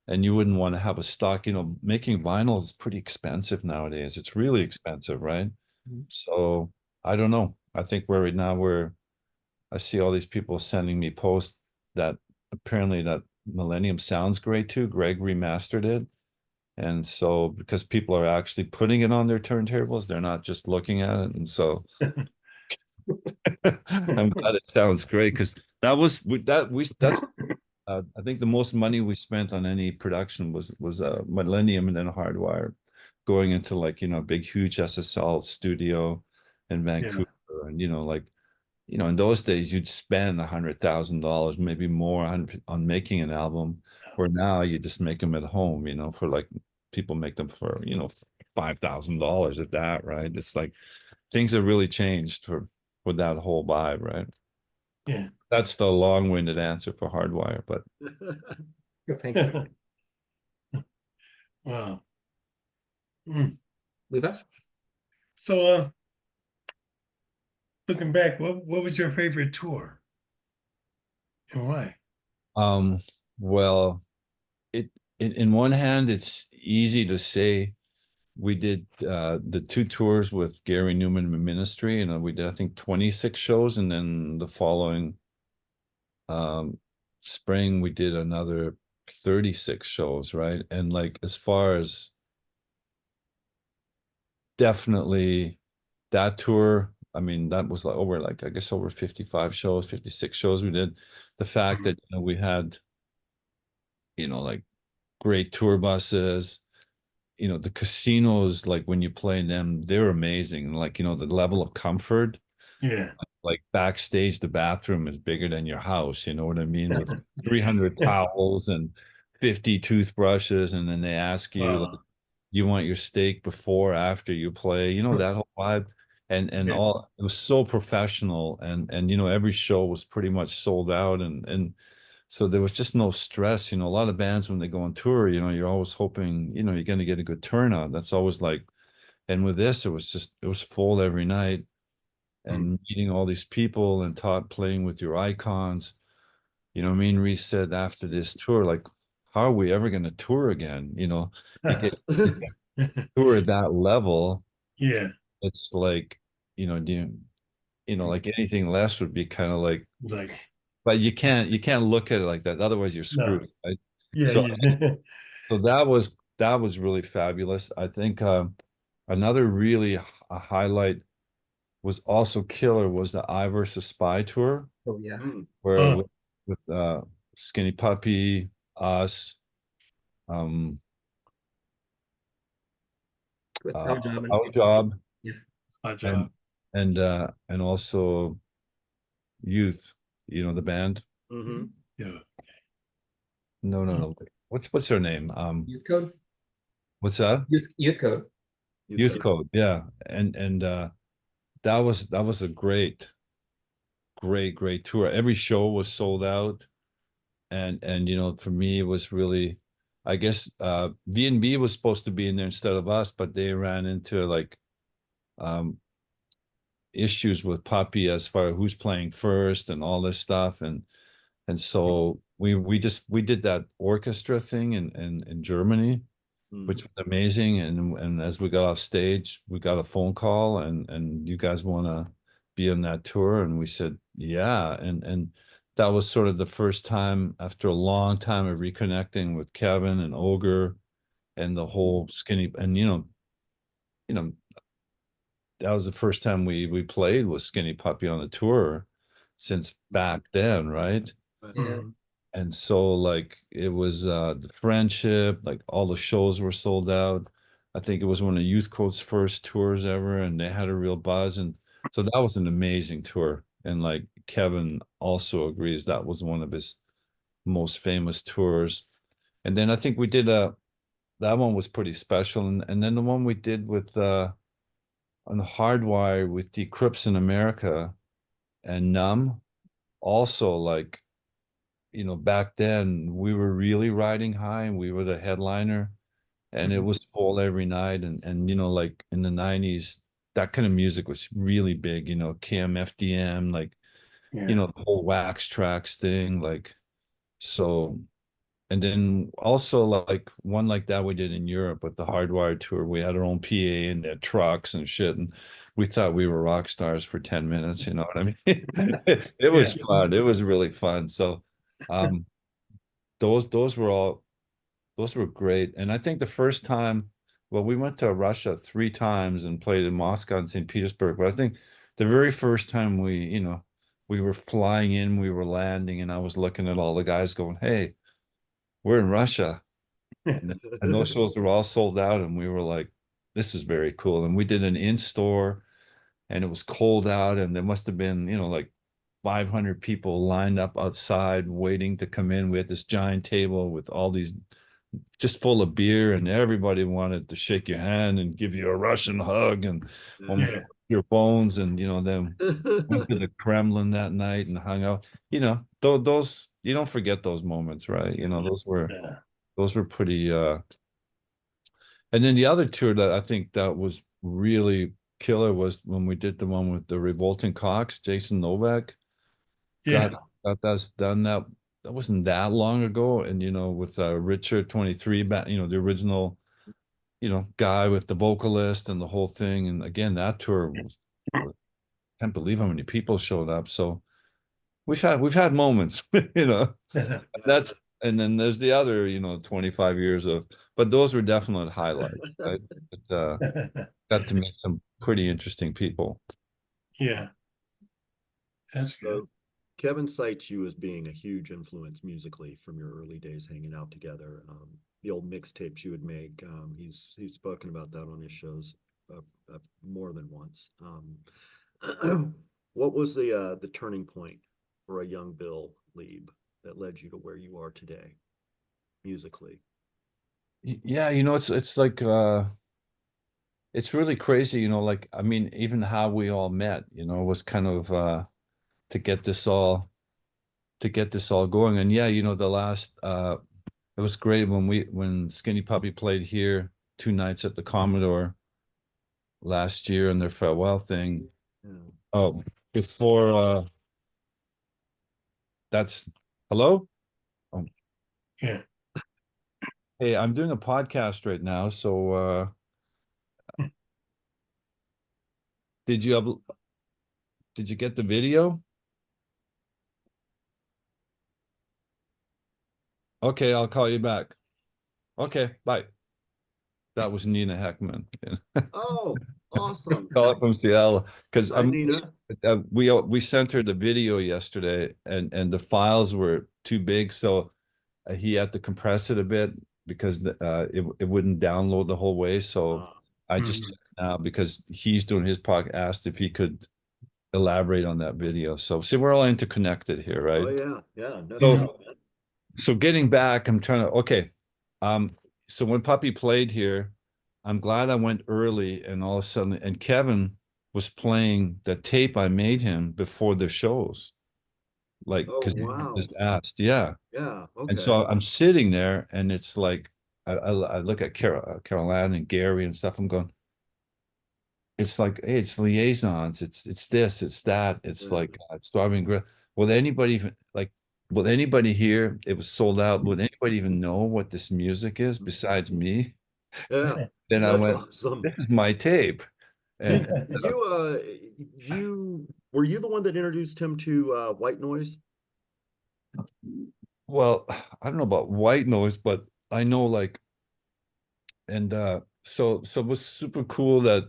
and you wouldn't want to have a stock, you know, making vinyl is pretty expensive nowadays. It's really expensive, right?
Mhm.
So I don't know. I think we're right now where I see all these people sending me posts that apparently that Millennium sounds great too. Greg remastered it. And so because people are actually putting it on their turntables, they're not just looking at it. And so I'm glad it sounds great because that's I think the most money we spent on any production was Millennium and then Hardwire, going into like, you know, big huge SSL studio in
Yeah.
Vancouver, and you know, like, you know, in those days you'd spend $100,000, maybe more on making an album, where now you just make them at home, you know, for like people make them for, you know, $5,000 at that, right? It's like things have really changed for that whole vibe, right?
Yeah.
That's the long-winded answer for Hardwire, but
Thank you.
Wow. Mm.
Levi?
So, looking back, what was your favorite tour and why?
um, well, it in one hand, it's easy to say we did the two tours with Gary Newman Ministry, and we did I think 26 shows, and then the following um spring we did another 36 shows, right? And like as far as definitely that tour, I mean, that was like over like I guess over 55 shows, 56 shows we did. The fact
Mhm.
that, you know, we had, you know, like great tour buses, you know, the casinos, like when you play in them, they're amazing. Like, you know, the level of comfort,
Yeah.
like backstage, the bathroom is bigger than your house, you know what I mean? With 300 towels and 50 toothbrushes, and then they ask you like,
Wow.
you want your steak before, after you play, you know, that whole vibe. And
Yeah.
all, it was so professional, and you know, every show was pretty much sold out, and so there was just no stress. You know, a lot of bands when they go on tour, you know, you're always hoping, you know, you're going to get a good turnout. That's always like, and with this, it was full every night. and meeting all these people and playing with your icons. You know, me and Reese said after this tour, like, how are we ever going to tour again? You know, because tour at that level,
Yeah,
it's like, like anything less would be kind of like,
like,
but you can't look at it like that. Otherwise you're
no,
screwed. Right?
yeah,
So,
yeah.
so that was really fabulous. I think another really a highlight was also killer was the I versus Spy tour
Oh yeah.
where
Oh,
with Skinny Puppy, us, um,
With Power Job and
Our Job,
yeah.
hot
and
job.
and also Youth, the band.
Mhm.
Yeah.
No, no, no. What's their name?
Youth Code.
What's that?
Youth Code.
Youth Code. Yeah, and that was a great tour. Every show was sold out, and for me it was really, I guess V&B was supposed to be in there instead of us, but they ran into like um issues with Puppy as far as who's playing first and all this stuff, and so we did that orchestra thing in Germany, which was amazing. And as we got off stage, we got a phone call, and you guys want to be on that tour? And we said, yeah. And that was sort of the first time after a long time of reconnecting with Kevin and Ogre and the whole Skinny. And you know, that was the first time we played with Skinny Puppy on the tour since back then, right?
Yeah.
Mhm.
And so like it was the friendship, like all the shows were sold out. I think it was one of Youth Code's first tours ever, and they had a real buzz. And so that was an amazing tour. And like Kevin also agrees that was one of his most famous tours. And then I think we did that one was pretty special. And then the one we did with on the Hardwire with the Crips in America and Numb, also like back then we were really riding high and we were the headliner and it was full every night. And like in the 90s, that kind of music was really big, KMFDM, like,
Yeah.
the whole Wax Tracks thing, like, so. And then also like one like that we did in Europe with the Hardwire tour. We had our own PA and the trucks and shit, and we thought we were rock stars for 10 minutes, you know what I mean? It was
Yeah.
fun. It was really fun. So um those were great. And I think the first time, well, we went to Russia 3 times and played in Moscow and St. Petersburg. But I think the very first time we were flying in, we were landing, and I was looking at all the guys going, hey, we're in Russia. And those shows were all sold out, and we were like, this is very cool. And we did an in-store, and it was cold out, and there must have been, like 500 people lined up outside waiting to come in. We had this giant table with all these just full of beer, and everybody wanted to shake your hand and give you a Russian hug and almost
Yeah.
your bones. And then went to the Kremlin that night and hung out. Those you don't forget those moments, right?
Yeah.
Those were pretty and then the other tour that I think that was really killer was when we did the one with the Revolting Cocks, Jason Novak.
Yeah.
That's done that wasn't that long ago. And with Richard 23, the original, guy with the vocalist and the whole thing. And again, that tour was can't believe how many people showed up. So we've had moments, that's and then there's the other, 25 years of, but those were definite highlights. Right? Got to meet some pretty interesting people.
Yeah. That's good.
So Kevin cites you as being a huge influence musically from your early days hanging out together. The old mixtapes you would make. He's spoken about that on his shows more than once. What was the turning point for a young Bill Leeb that led you to where you are today, musically?
Yeah, it's like it's really crazy, like I mean, even how we all met, was kind of to get this all going. And yeah, the last it was great when Skinny Puppy played here 2 nights at the Commodore last year in their farewell thing.
Yeah.
Oh, before that's hello? Oh,
Yeah.
hey, I'm doing a podcast right now, so did you did you get the video? Okay, I'll call you back. Okay, bye. That was Nina Heckman.
Oh, awesome.
Call it from Seattle because
Hi, Nina.
we sent her the video yesterday, and the files were too big, so he had to compress it a bit because it wouldn't download the whole way. So
Uh,
I just
Mhm.
now because he's doing his podcast, asked if he could elaborate on that video. So see, we're all interconnected here,
oh
right?
yeah, yeah, no
So
doubt, man.
so getting back, I'm trying to okay. Um, so when Puppy played here, I'm glad I went early, and all of a sudden, and Kevin was playing the tape I made him before the shows, like
Oh
because he
wow.
just asked, yeah.
Yeah,
And
okay.
so I'm sitting there, and it's like I look at Carol Ann and Gary and stuff. I'm going, it's like, hey, it's liaisons, it's this, it's that, it's
Yeah,
like it's Strawberry and Grill. Will anybody even like? Will anybody here? It was sold out. Would anybody even know what this music is besides me?
yeah,
Then I
that's
went,
awesome.
this is my tape, and
You you were you the one that introduced him to white noise?
well, I don't know about white noise, but I know like, and so it was super cool that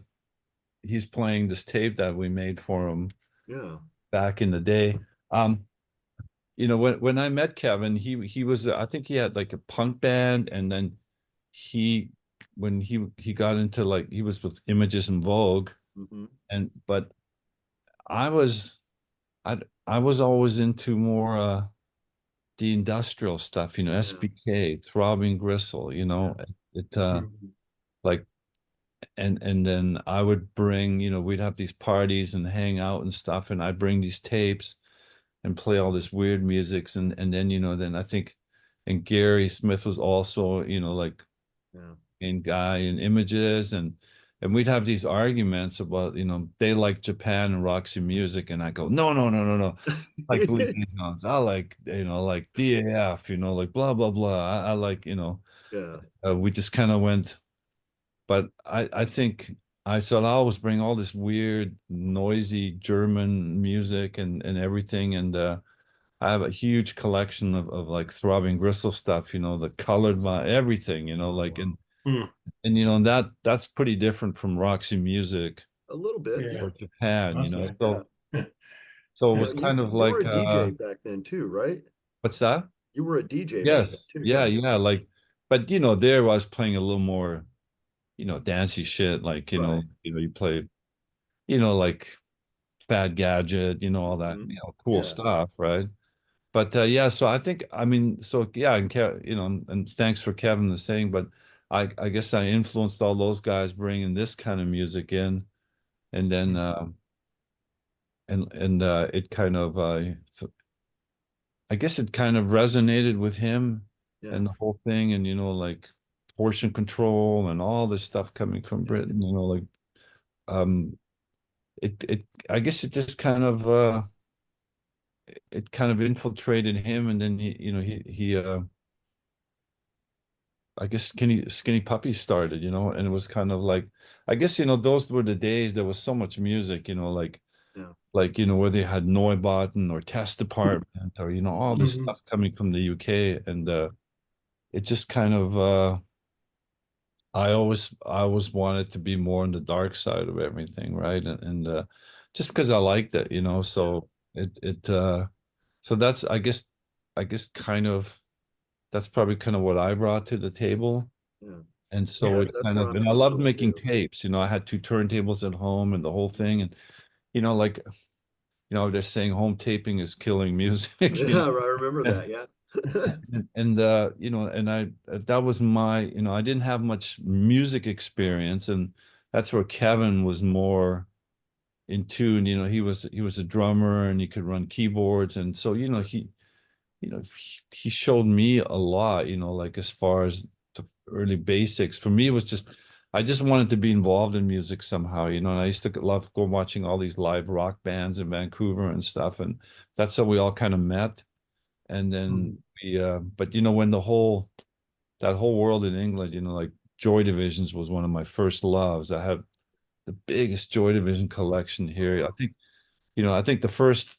he's playing this tape that we made for him
Yeah.
back in the day. Um, when I met Kevin, he was I think he had like a punk band, and then he when he got into like he was with Images in Vogue,
Hmm.
and but I was I was always into more the industrial stuff,
Yeah.
SBK, Throbbing Gristle,
Yeah.
it
Mhm.
like and then I would bring, we'd have these parties and hang out and stuff, and I'd bring these tapes and play all this weird music, and then then I think and Gary Smith was also like
Yeah.
in guy in Images, and we'd have these arguments about they like Japan and Roxy Music, and I go no no no no no, like the liaisons, I like like DAF, like blah blah blah, I like
Yeah.
we just kind of went, but I think I thought I always bring all this weird noisy German music and everything, and I have a huge collection of like Throbbing Gristle stuff, the colored everything,
Oh
like
wow.
and that's pretty different from Roxy Music
A little bit,
Yeah.
yeah.
or Japan,
Awesome.
Yeah.
so it
Now
was kind of
you were
like
a DJ back then too, right?
what's that?
You were a DJ back then
Yes,
too,
yeah,
yeah.
yeah, like, but there I was playing a little more, dancey shit, like
Right.
you play, like Fad Gadget, all that,
Hmm.
cool
Yeah.
stuff, right? But yeah, so I think I mean, so yeah, and and thanks for Kevin the saying, but I guess I influenced all those guys bringing this kind of music in, and then it kind of I guess it kind of resonated with him
Yeah.
and the whole thing, and like portion control and all this stuff coming from
Yeah.
Britain, like um it I guess it just kind of it kind of infiltrated him, and then he I guess Skinny Puppy started, and it was kind of like, I guess, those were the days there was so much music,
Yeah.
where they had Neubauten or Test Department or, all this
Mhm.
stuff coming from the UK. And it just kind of I always wanted to be more on the dark side of everything, right? And just because I liked it,
Yeah.
so so that's I guess kind of that's probably kind of what I brought to the table.
Yeah.
And
Yeah.
so it
That's
kind
where
of,
I'm
and I
coming
loved
from
making
too.
tapes. I had two turntables at home and the whole thing. And, like, they're saying home taping is killing music,
Yeah, I remember
and,
that. Yeah.
and I, that was my, I didn't have much music experience. And that's where Kevin was more in tune. He was a drummer and he could run keyboards. And so, he showed me a lot, like as far as the early basics. For me, it was just I just wanted to be involved in music somehow, you know, and I used to love go watching all these live rock bands in Vancouver and stuff. And that's how we all kind of met. And then but you know, when that whole world in England, you know, like Joy Divisions was one of my first loves. I have the biggest Joy Division collection here. I think the first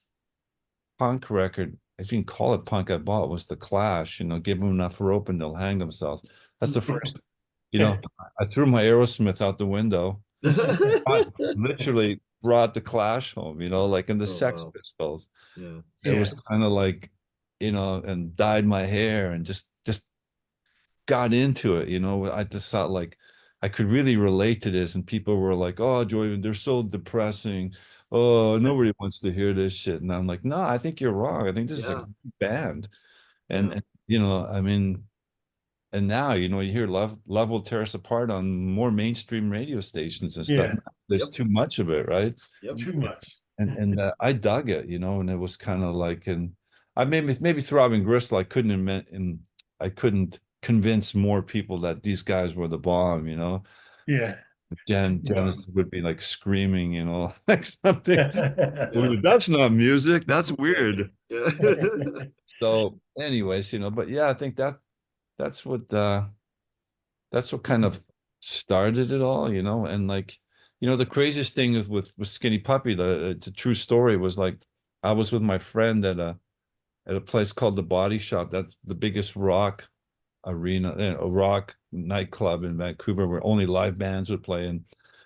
punk record, if you can call it punk, I bought was The Clash, you know, give them enough rope and they'll hang themselves. That's the first, you know, I threw my Aerosmith out the window. I literally brought The Clash home, you know, like in the
Oh,
Sex
wow.
Pistols.
Yeah.
It
Yeah.
was kind of like, you know, and dyed my hair and just got into it, you know. I just thought like I could really relate to this, and people were like, "Oh, Joy, they're so depressing. Oh, nobody wants to hear this shit." And I'm like, "No, I think you're wrong. I think this is a
Yeah.
great band."
Yeah.
And you know, I mean, and now you know you hear Love Will Tear Us Apart on more mainstream radio stations and stuff.
Yeah.
There's
Yep.
too much of it, right?
Yep.
Too much.
And I dug it, you know, and it was kind of like, and I maybe Throbbing Gristle, I couldn't convince more people that these guys were the bomb, you know.
Yeah.
Janice would be like screaming, you know, like something.
Yeah.
That's not music. That's weird.
Yeah.
So, anyways, you know, but yeah, I think that's what that's what kind of started it all, you know, and like, you know, the craziest thing is with Skinny Puppy, it's a true story, was like I was with my friend at a place called the Body Shop. That's the biggest rock arena, a rock nightclub in Vancouver where only live bands would play. And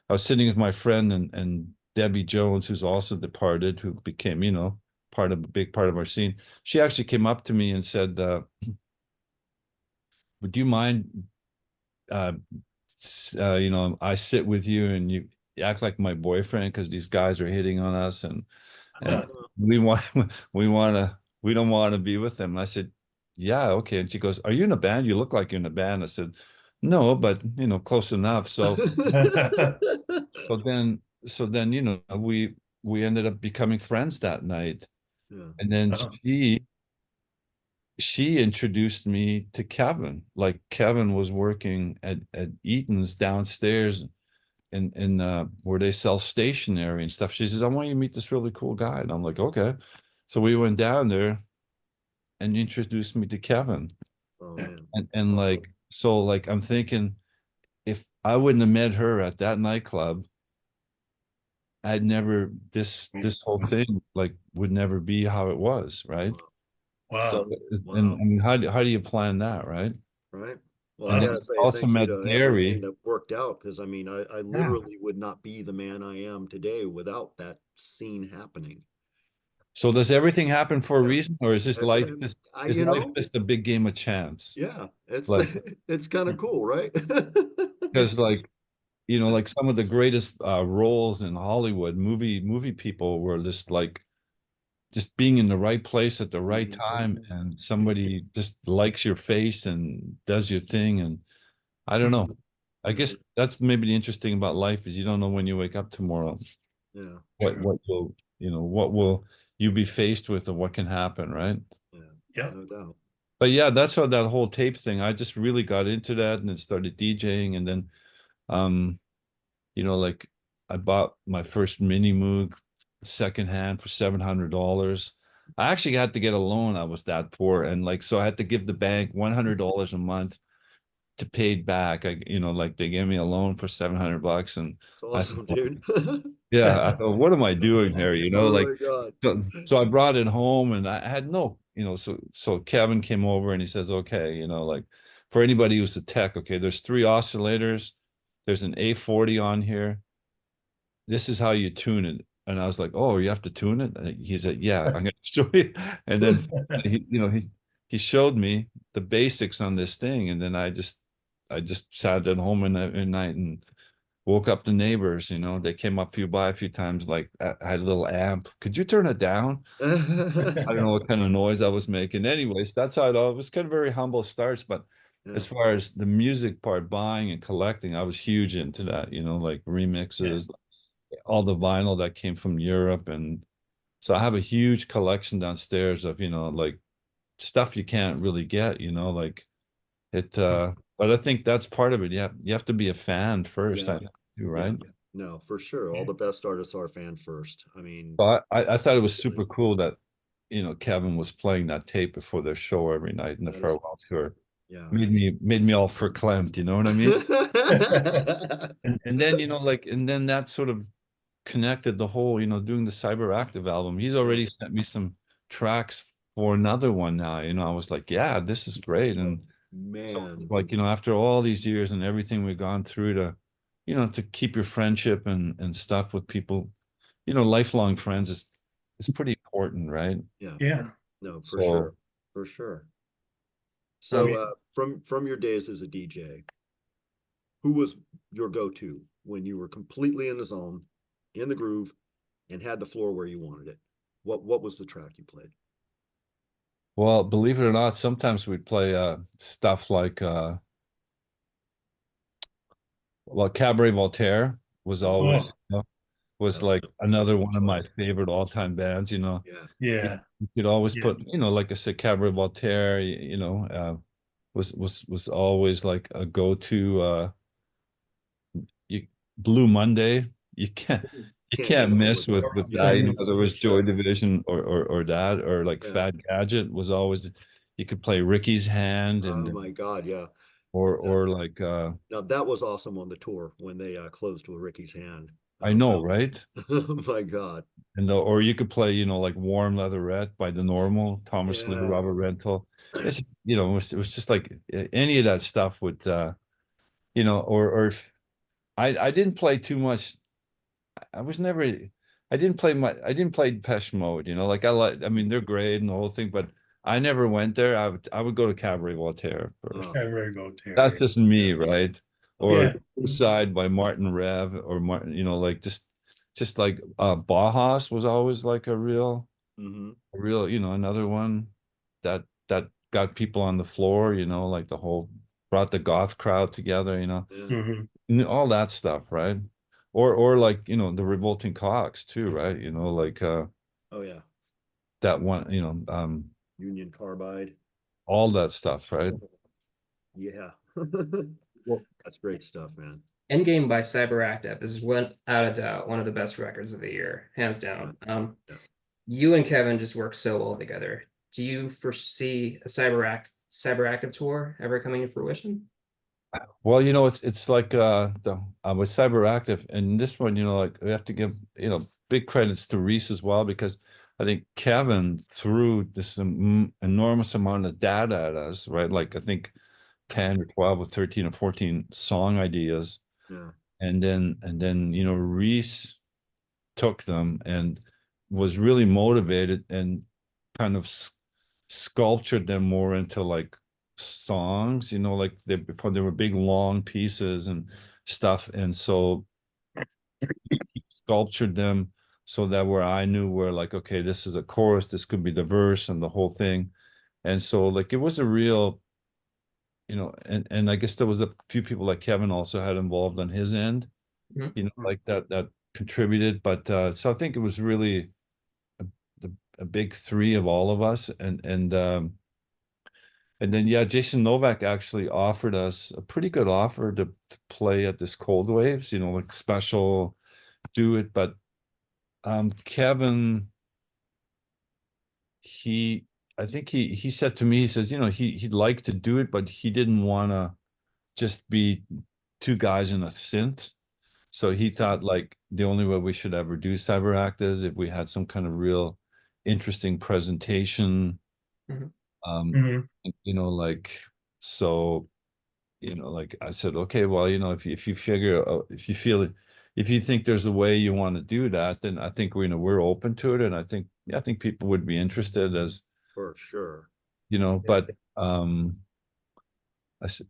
I was sitting with my friend and Debbie Jones, who's also departed, who became, you know, a big part of our scene. She actually came up to me and said, would you mind uh, you know, I sit with you and you act like my boyfriend because these guys are hitting on us and we want we don't want to be with them. And I said, yeah, okay. And she goes, are you in a band? You look like you're in a band. I said, no, but you know, close enough. So then, you know, we ended up becoming friends that night.
Yeah.
And then
Oh,
she introduced me to Kevin. Like Kevin was working at Eaton's downstairs in where they sell stationery and stuff. She says, I want you to meet this really cool guy. And I'm like, okay. So we went down there and introduced me to Kevin.
Oh man.
And
Awesome.
like, so like I'm thinking if I wouldn't have met her at that nightclub, I'd never this whole thing like would never be how it was, right? So
wow.
and
Wow.
I mean how do you plan that, right?
Right. Well, I
And
Wow.
then
gotta say
also
thank you
met
to everything
Gary.
that worked out because I mean I
Yeah.
literally would not be the man I am today without that scene happening.
So does everything happen for a
Yeah.
reason, or is this life just
I
is
you
life
know,
just a big game of chance?
yeah, it's
Like
it's kind of cool, right?
because like you know, like some of the greatest roles in Hollywood, movie people were just like just being in the right place at the right
Mhm.
time, and somebody just likes your face and does your thing. And I don't know. I
Yeah.
guess that's maybe the interesting about life is you don't know when you wake up tomorrow
Yeah.
what will you know what will you be faced with and what can happen, right?
Yeah.
Yep.
No doubt.
But yeah, that's how that whole tape thing. I just really got into that and then started DJing, and then um you know, like I bought my first mini Moog secondhand for $700. I actually had to get a loan. I was that poor. And like, so I had to give the bank $100 a month to pay it back. You know, like they gave me a loan for $700. And
It's
I thought,
awesome, dude.
yeah, I thought, what am I doing here? You know,
Oh
like,
my God.
so I brought it home and I had no, you know, so Kevin came over and he says, okay, you know, like for anybody who's a tech, okay, there's 3 oscillators. There's an A40 on here, this is how you tune it. And I was like, oh, you have to tune it? And he said, yeah, I'm going to show you. And then he showed me the basics on this thing. And then I just sat at home at night and woke up the neighbors, you know, they came up by a few times, like I had a little amp. Could you turn it down? I don't know what kind of noise I was making. Anyways, that's how it was kind of very humble starts. But
Yeah.
as far as the music part, buying and collecting, I was huge into that, you know, like
Yeah.
remixes, all the vinyl that came from Europe. And so I have a huge collection downstairs of, you know, like stuff you can't really get, you know, like it, but I think that's part of it. You have to be a fan first,
Yeah.
I think, too, right?
Yeah. No, for sure. All the best artists are fan first. I mean,
But I thought it was super cool that, Kevin was playing that tape before their show every night in the
that is
farewell
awesome.
tour.
Yeah.
Made me all verklempt, you know what I mean? And then, and then that sort of connected the whole, doing the Cyberactive album. He's already sent me some tracks for another one now. I was like, yeah, this is great. And so
Man.
it's like, after all these years and everything we've gone through to keep your friendship and stuff with people, lifelong friends is pretty important, right?
Yeah.
Yeah.
No, for
So
sure. For sure. So
Um,
from your days as a DJ, who was your go-to when you were completely in the zone, in the groove, and had the floor where you wanted it? What was the track you played?
well, believe it or not, sometimes we'd play stuff like well, Cabaret Voltaire was always,
Oh,
was
That's
like
that's a
another
good
one of my
choice.
favorite all-time bands.
Yeah.
You
yeah.
you could always
Yeah.
put, like I said, Cabaret Voltaire, was always like a go-to. You Blue Monday, you can't you
Can't go
can't
wrong
miss
with that.
with
Yeah.
that. There was Joy Division or that, or like
Yeah.
Fat Gadget was always. You could play Ricky's Hand
Oh
and
my God, yeah.
or like
Now that was awesome on the tour when they closed with Ricky's Hand.
I know, right?
Oh my God.
And or you could play, like Warm Leatherette by The Normal, Thomas Lee,
Yeah.
Robert Rental. It was just like any of that stuff would, or if I didn't play too much. I was never, I didn't play much. I didn't play Depeche Mode, like I mean, they're great and the whole thing, but I never went there. I would go to Cabaret Voltaire first.
Oh,
I really go
That's
Terry.
just me,
yeah.
right? Or
Yeah.
Suicide by Martin Rev or Martin, like just like Bauhaus was always like
Hmm.
a real, another one that got people on the floor, like the whole brought the goth crowd together,
Yeah.
Hmm.
and all that stuff, right? Or like, the Revolting Cocks too, right? Like
Oh yeah.
that one,
Union Carbide.
all that stuff, right?
Yeah.
well,
That's great stuff, man.
Endgame by Cyberactive is without a doubt one of the best records of the year, hands down.
Yeah.
You and Kevin just work so well together. Do you foresee a Cyberactive tour ever coming to fruition?
Well, it's like the with Cyberactive and this one, like we have to give, big credits to Reese as well, because I think Kevin threw this enormous amount of data at us, right? Like I think 10 or 12 or 13 or 14 song ideas.
Yeah.
And then Reese took them and was really motivated and kind of sculptured them more into like songs, like before they were big long pieces and stuff. And so sculptured them so that where I knew where like, okay, this is a chorus, this could be the verse and the whole thing. And so like it was a real, and I guess there was a few people like Kevin also had involved on his end,
Mhm.
like that contributed. But so I think it was really a, a big three of all of us. And then, yeah, Jason Novak actually offered us a pretty good offer to play at this Cold Waves, like special, do it. But Kevin, he, I think he said to me, he says, he'd like to do it, but he didn't want to just be two guys in a synth. So he thought like the only way we should ever do CyberAct is if we had some kind of real interesting presentation.
Mhm.
Hmm.
Like so. Like I said, okay, well, if you figure, if you feel it, if you think there's a way you want to do that, then I think we're open to it, and I think people would be interested as,
For sure.
but I, s-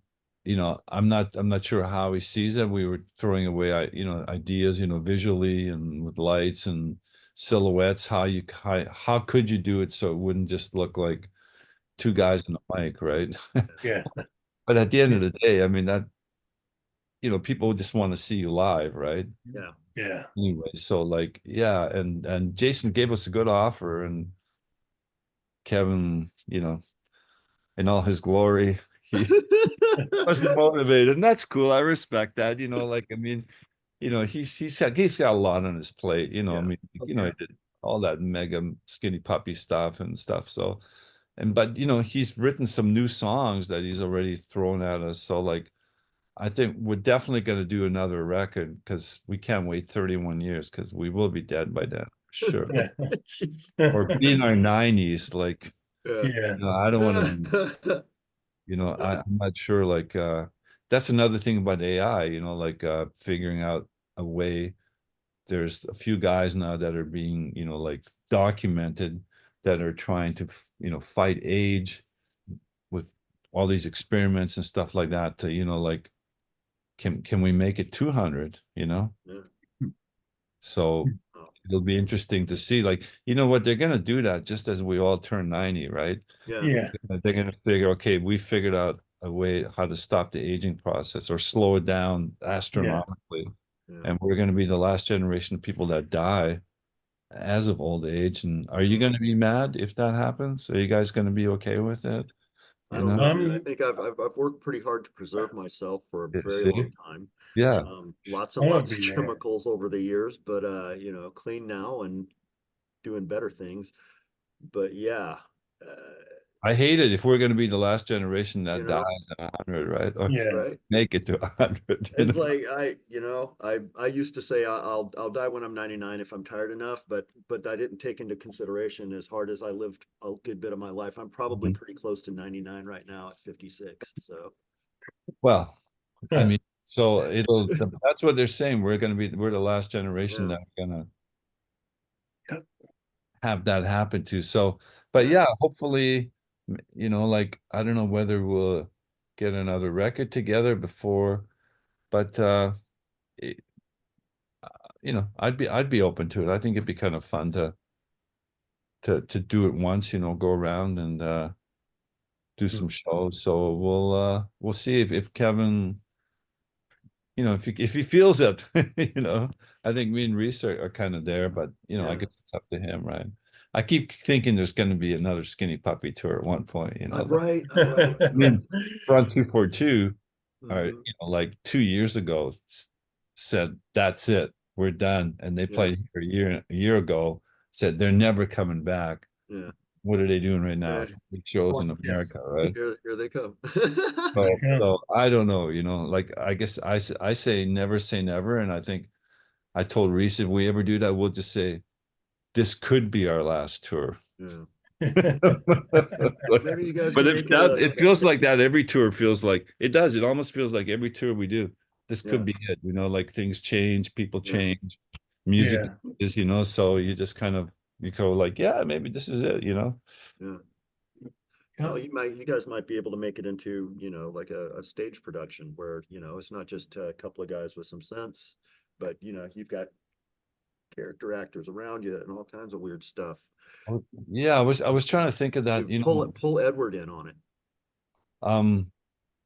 I'm not sure how he sees it. We were throwing away, ideas, visually and with lights and silhouettes. How could you do it so it wouldn't just look like two guys in a mic, right?
Yeah.
But at the end of the day, I mean that people just want to see you live, right?
Yeah.
Yeah.
Anyway, so like, yeah, and Jason gave us a good offer, and Kevin, in all his glory, he wasn't motivated, and that's cool. I respect that. You know, like I mean, you know, he's got a lot on his plate. You know, I
Yeah.
mean, you know, he did all that mega skinny puppy stuff and stuff. So, and but you know, he's written some new songs that he's already thrown at us. So like, I think we're definitely going to do another record because we can't wait 31 years because we will be dead by then, for sure.
Jeez.
Or be in our 90s, like,
Yeah.
Yeah.
you know, I don't want to be, you know, I'm not sure. Like, that's another thing about AI, you know, like figuring out a way. There's a few guys now that are being, you know, like documented that are trying to, you know, fight age with all these experiments and stuff like that to, you know, like, can we make it 200, you know?
Yeah.
So
Oh,
it'll be interesting to see, like, you know what, they're gonna do that just as we all turn 90, right?
yeah.
Yeah.
They're gonna figure, okay, we figured out a way how to stop the aging process or slow it down astronomically.
Yeah.
And we're gonna be the last generation of people that die as of old age. And are you gonna be mad if that happens? Are you guys gonna be okay with it?
I
You
don't
know?
know, man. I think I've worked pretty hard to preserve myself for a very
See?
long time.
Yeah.
Lots
I
and
won't
lots of
be mad.
chemicals over the years, but you know, clean now and doing better things. But yeah,
I hate it if we're gonna be the last generation
you
that dies
know,
at 100, right? Or
Yeah.
right?
make it to 100, you
It's
know?
like I used to say I'll die when I'm 99 if I'm tired enough, but I didn't take into consideration as hard as I lived a good bit of my life. I'm probably
Mhm.
pretty close to 99 right now at 56. So
Well, I mean, so that's what they're saying. We're the last generation
yeah,
that are gonna have that happen to. So, but
yeah.
yeah, hopefully, you know, like I don't know whether we'll get another record together before, but it, you know, I'd be open to it. I think it'd be kind of fun to do it once, you know, go around and do some shows. So we'll see if Kevin, you know, if he feels it, you know, I think me and Reese are kind of there, but you know, I
Yeah.
guess it's up to him, right? I keep thinking there's going to be another Skinny Puppy tour at one point, you know.
Right, right.
I mean, Front 242 are,
Mhm.
you know, like 2 years ago said that's it, we're done, and they
Yeah,
played here a year ago, said they're never coming back.
yeah.
What are they doing right now?
Yeah.
3 shows in
Yes.
America, right?
Here they come.
So,
Yeah.
so I don't know, you know, like I guess I say never, and I think I told Reese if we ever do that, we'll just say this could be our last tour.
Yeah.
But
Maybe you guys can
if
make it
that
a
it feels like that every tour feels like it does. It almost feels like every tour we do, this
yeah,
could be it. You know, like things change, people
yeah,
change, music
Yeah.
is, you know, so you just kind of you go like, yeah, maybe this is it, you know.
yeah.
Yeah.
Well, you guys might be able to make it into, like a stage production where, it's not just a couple of guys with some sense, but you've got character actors around you and all kinds of weird stuff.
Yeah, I was trying to think of that,
You
you
pull
know,
it, pull Edward in on it.
um,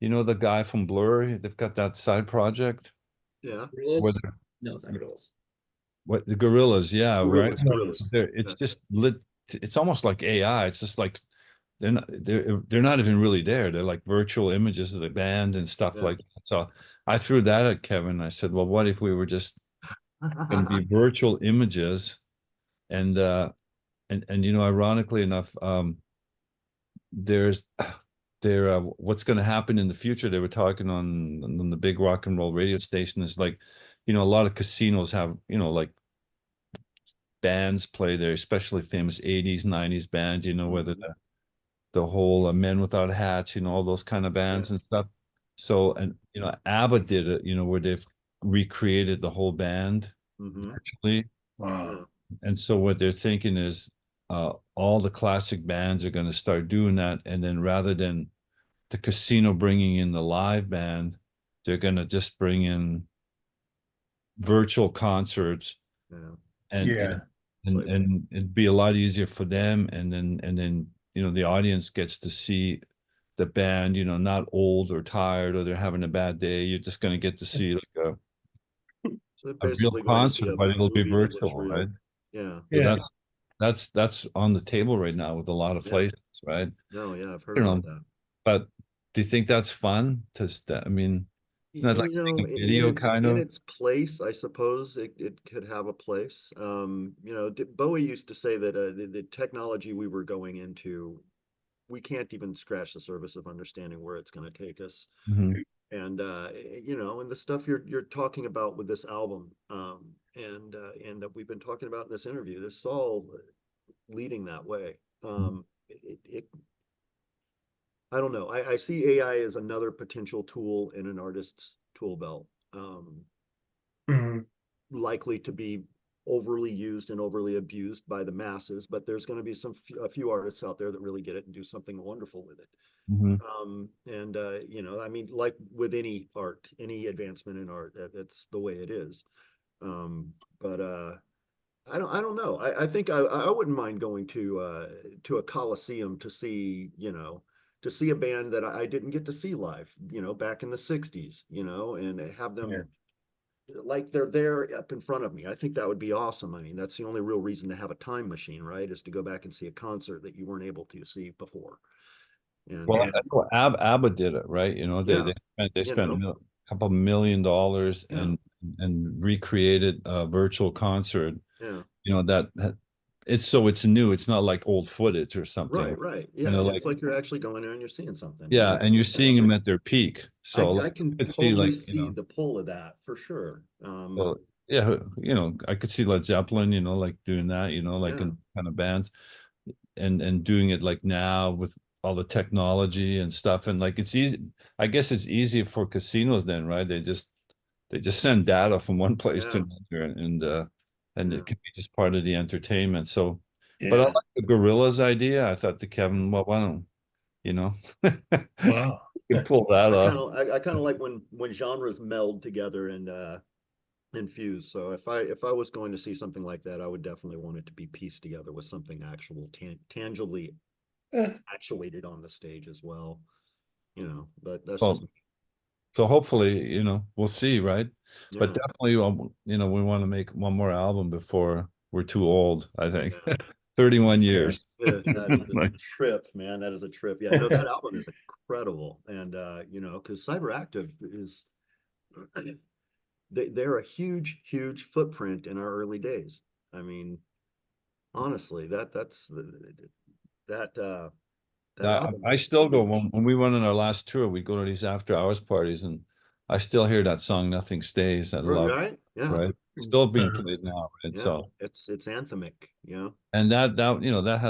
you know, the guy from Blur, they've got that side project
Yeah.
where
Gorillas? No, it's not gorillas.
what the gorillas, yeah, right.
Gorillas.
It's
Yeah.
just lit. It's almost like AI. It's just like they're not even really there. They're like virtual images of the band and stuff
Yeah.
like that. So I threw that at Kevin. I said, well, what if we were just going to be virtual images and and you know, ironically enough, there's there what's going to happen in the future. They were talking on the big rock and roll radio station is like, you know, a lot of casinos have, you know, like bands play there, especially famous 80s, 90s bands, you know, whether
Mhm.
the whole Men Without Hats, you know, all those kind of
Yeah.
bands and stuff. So, and you know, ABBA did it, you know, where they've recreated the whole band
Mm-hmm.
virtually.
Wow.
Yeah.
And so what they're thinking is all the classic bands are going to start doing that. And then rather than the casino bringing in the live band, they're going to just bring in virtual concerts
Yeah.
and
Yeah.
and it'd be a lot easier for them and then you know the audience gets to see the band, you know, not old or tired or they're having a bad day. You're just going to get to see like
So they're
a real
basically going to see
concert,
a
but it'll be
movie that looks
virtual,
real.
right?
Yeah.
So
Yeah.
that's on the table right now with a lot of
Yeah.
places, right?
No, yeah, I've heard
You
about
know,
that.
but do you think that's fun I mean, it's not like
You
seeing
know,
a video kind
in
of.
its place, I suppose it could have a place. You know, Bowie used to say that the technology we were going into, we can't even scratch the surface of understanding where it's going to take us.
Mhm.
And you know, and the stuff you're talking about with this album, and that we've been talking about in this interview, this is all leading that way. I don't know. I see AI as another potential tool in an artist's tool belt,
Mhm.
likely to be overly used and overly abused by the masses. But there's going to be a few artists out there that really get it and do something wonderful with it.
Mhm.
And you know, I mean, like with any art, any advancement in art, that's the way it is. But I don't know. I think I wouldn't mind going to a Coliseum to see, you know, to see a band that I didn't get to see live, you know, back in the 60s, you know, and have
Yeah.
them like they're there up in front of me. I think that would be awesome. I mean, that's the only real reason to have a time machine, right? Is to go back and see a concert that you weren't able to see before. And
Well,
Yeah.
I know ABBA did it, right? You know,
yeah,
they
you
spent
know,
a couple $1 million
yeah,
and recreated a virtual concert.
yeah.
You know it's new. It's not like old footage or something.
Right, right.
You
Yeah,
know, like
it's like you're actually going there and you're seeing something.
yeah, and you're seeing them at their peak. So like,
I can
I could see
totally
like you
see
know,
the pull of that for sure.
well, yeah, you know, I could see Led Zeppelin, you know, like doing that, you know, like
Yeah,
in kind of bands, and doing it like now with all the technology and stuff, and like it's easy. I guess it's easy for casinos then, right? They just send data from one place to
yeah,
another, and
yeah.
it can be just part of the entertainment. So, but I
Yeah.
like the gorillas idea. I thought to Kevin, well, why don't you know,
Wow.
you could pull that off.
I kind of like when genres meld together and fuse. So if I was going to see something like that, I would definitely want it to be pieced together with something actual, tangibly
Eh,
actuated on the stage as well. You know, but that's just
Well, so hopefully, you know, we'll see, right? But
yeah,
definitely, you know, we want to make one more album before we're too old, I think.
yeah.
31 years.
Yeah, that is a
Like,
trip, man. That is a trip. Yeah, no, that album is incredible. And you know, because Cyberactive is they're a huge footprint in our early days. I mean, honestly, that that album
I
is
still go
huge.
when we went on our last tour, we go to these after hours parties, and I still hear that song "Nothing Stays." I love,
Right? Yeah.
right? Still being
uh,
played now, right?
Yeah.
So,
It's anthemic, you know?
and that you know that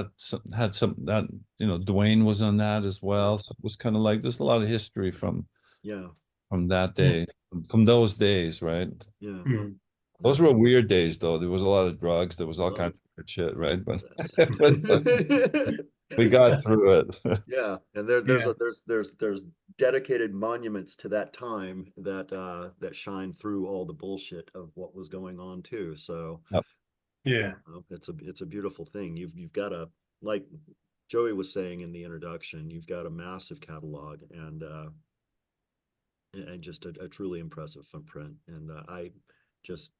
had some that you know Dwayne was on that as
Yeah.
well. So it was kind of like there's a lot of history
Yeah.
from that
yeah.
day, from those days, right?
Yeah.
Mm.
Those
No,
were weird days, though. There was a lot of drugs. There was all
love
kinds of weird shit, right? But,
it.
we got through it.
Yeah, and
Yeah.
there's dedicated monuments to that time that shine through all the bullshit of what was going on too. So
Yep.
Yeah.
it's a beautiful thing. You've got a, like Joey was saying in the introduction, you've got a massive catalog and just a truly impressive footprint. And I just,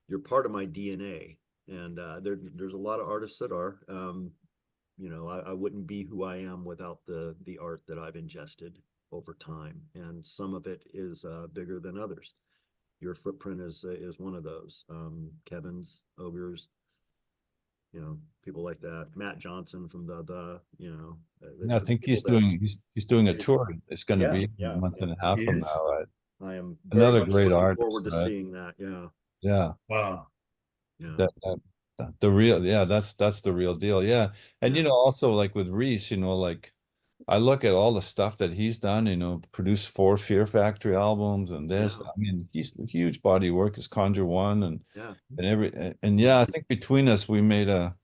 you're part of my DNA. And there's a lot of artists that are. You know, I wouldn't be who I am without the art that I've ingested over time, and some of it is bigger than others. Your footprint is one of those. Kevin's, Ogre's, you know, people like that. Matt Johnson from the you know,
Yeah, I
the
think
people that
he's doing a
is,
tour. It's going to
yeah,
be a
yeah,
month
yeah.
and a half from
Yes.
now, right?
I am very
Another
much
great
looking
artist,
forward to
right?
seeing that. Yeah,
Yeah.
Wow.
yeah,
The real, yeah, that's the real deal. Yeah. And
yeah,
you know, also like with Reese, you know, like I look at all the stuff that he's done, you know, produced 4 Fear Factory albums and this.
yeah,
I mean, he's a huge body of work, his Conjure One
yeah.
and yeah, I think between us we made a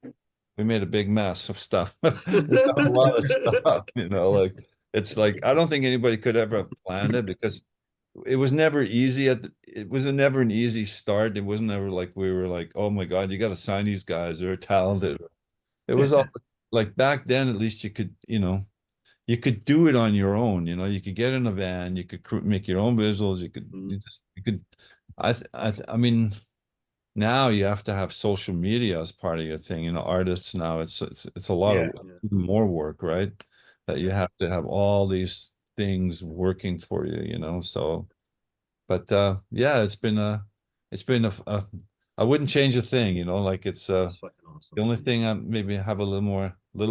big mess of stuff. We've done a lot of stuff, you know, like it's like I don't think anybody could ever have planned it because it was never easy it was never an easy start. It wasn't ever like we were like, oh my God, you got to sign these guys, they're talented. It was all like back then, at least you could, you know, you could do it on your own, you know, you could get in a van, you could make your own visuals,
Mm,
you could, I mean, now you have to have social media as part of your thing. You know, artists now it's a lot
Yeah.
of
yeah,
more work, right? That you
yeah,
have to have all these things working for you, you know. So, but yeah, it's been a I wouldn't change a thing, you know, like it's
It's fucking awesome.
the only thing I maybe have a little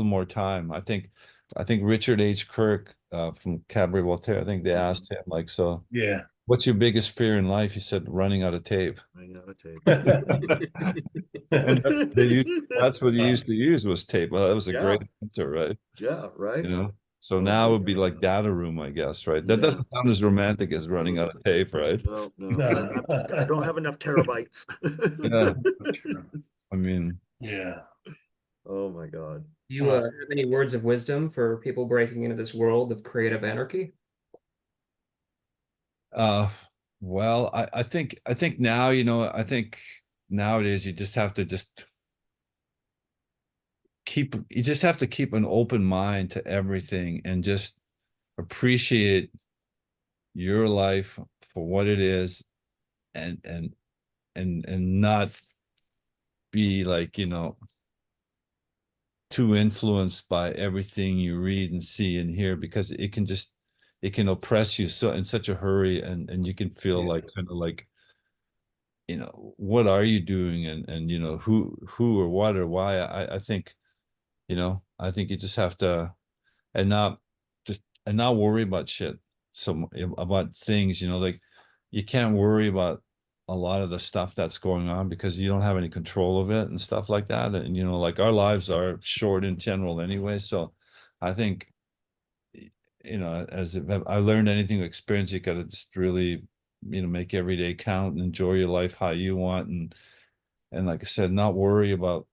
more time. I think Richard H. Kirk from Cabaret Voltaire, I think they asked him like, so
Yeah.
what's your biggest fear in life? He said running out of tape.
Hang out a tape.
And that's what he used to use was tape. Well, that was a
Yeah.
great answer, right?
Yeah, right.
You know. So
Oh
now
my
it would be
God.
like data room, I guess, right? That
Yeah.
doesn't sound as romantic as running out of tape, right?
No, no,
No.
I don't have enough terabytes.
Yeah. I mean,
Yeah.
Oh my God.
Do you have any words of wisdom for people breaking into this world of creative anarchy?
uh, well, I think now, you know, I think nowadays you just have to just you just have to keep an open mind to everything and just appreciate your life for what it is and and not be like, you know, too influenced by everything you read and see and hear because it can oppress you so in such a hurry and you can feel
Yeah.
like kind of like, you know, what are you doing and you know who or what or why. I think, you know, I think you just have to and not and not worry about shit about things, you know, like you can't worry about a lot of the stuff that's going on because you don't have any control of it and stuff like that. And you know, like our lives are short in general anyway. So I think, you know, as if I learned anything to experience, you gotta just really, you know, make every day count and enjoy your life how you want and like I said, not worry about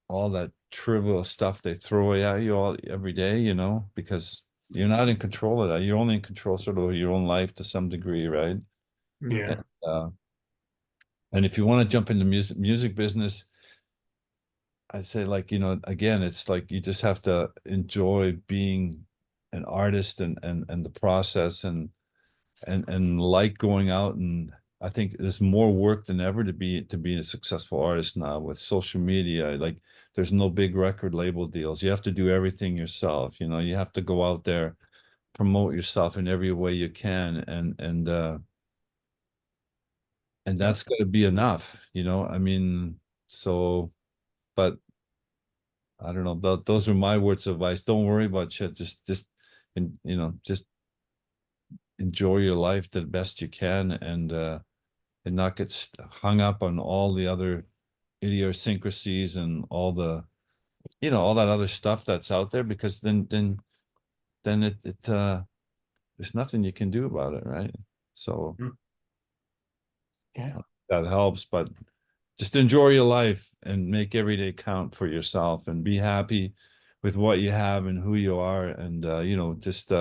all that trivial stuff they throw at you all every day, you know, because you're not in control of that. You're only in control sort of your own life to some degree, right?
Yeah.
Uh, and if you want to jump into music business, I'd say like, you know, again, it's like you just have to enjoy being an artist and the process and like going out and I think there's more work than ever to be a successful artist now with social media. Like there's no big record label deals. You have to do everything yourself. You know, you have to go out there, promote yourself in every way you can, and that's got to be enough. You know, I mean, so, but I don't know. Those are my words of advice. Don't worry about shit. And you know, just enjoy your life the best you can, and not get hung up on all the other idiosyncrasies and all the, you know, all that other stuff that's out there because then there's nothing you can do about it, right? So
Yeah.
that helps, but just enjoy your life and make every day count for yourself and be happy with what you have and who you are and you know, just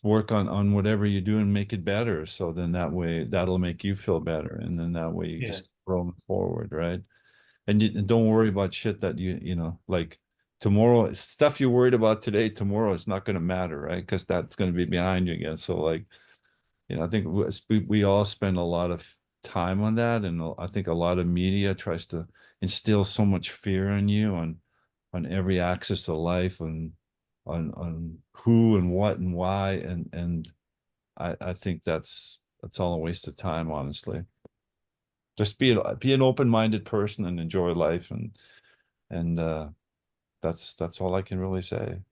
work on whatever you do and make it better. So then that way that'll make you feel better. And then that way you
Yeah.
just roll forward, right? And don't worry about shit that you know, like tomorrow, stuff you're worried about today, tomorrow it's not going to matter, right? Because that's going to be behind you again. So like, you know, I think we all spend a lot of time on that. And I think a lot of media tries to instill so much fear in you on every axis of life and on who and what and why and I think that's all a waste of time, honestly. Just be an open-minded person and enjoy life and that's all I can really say.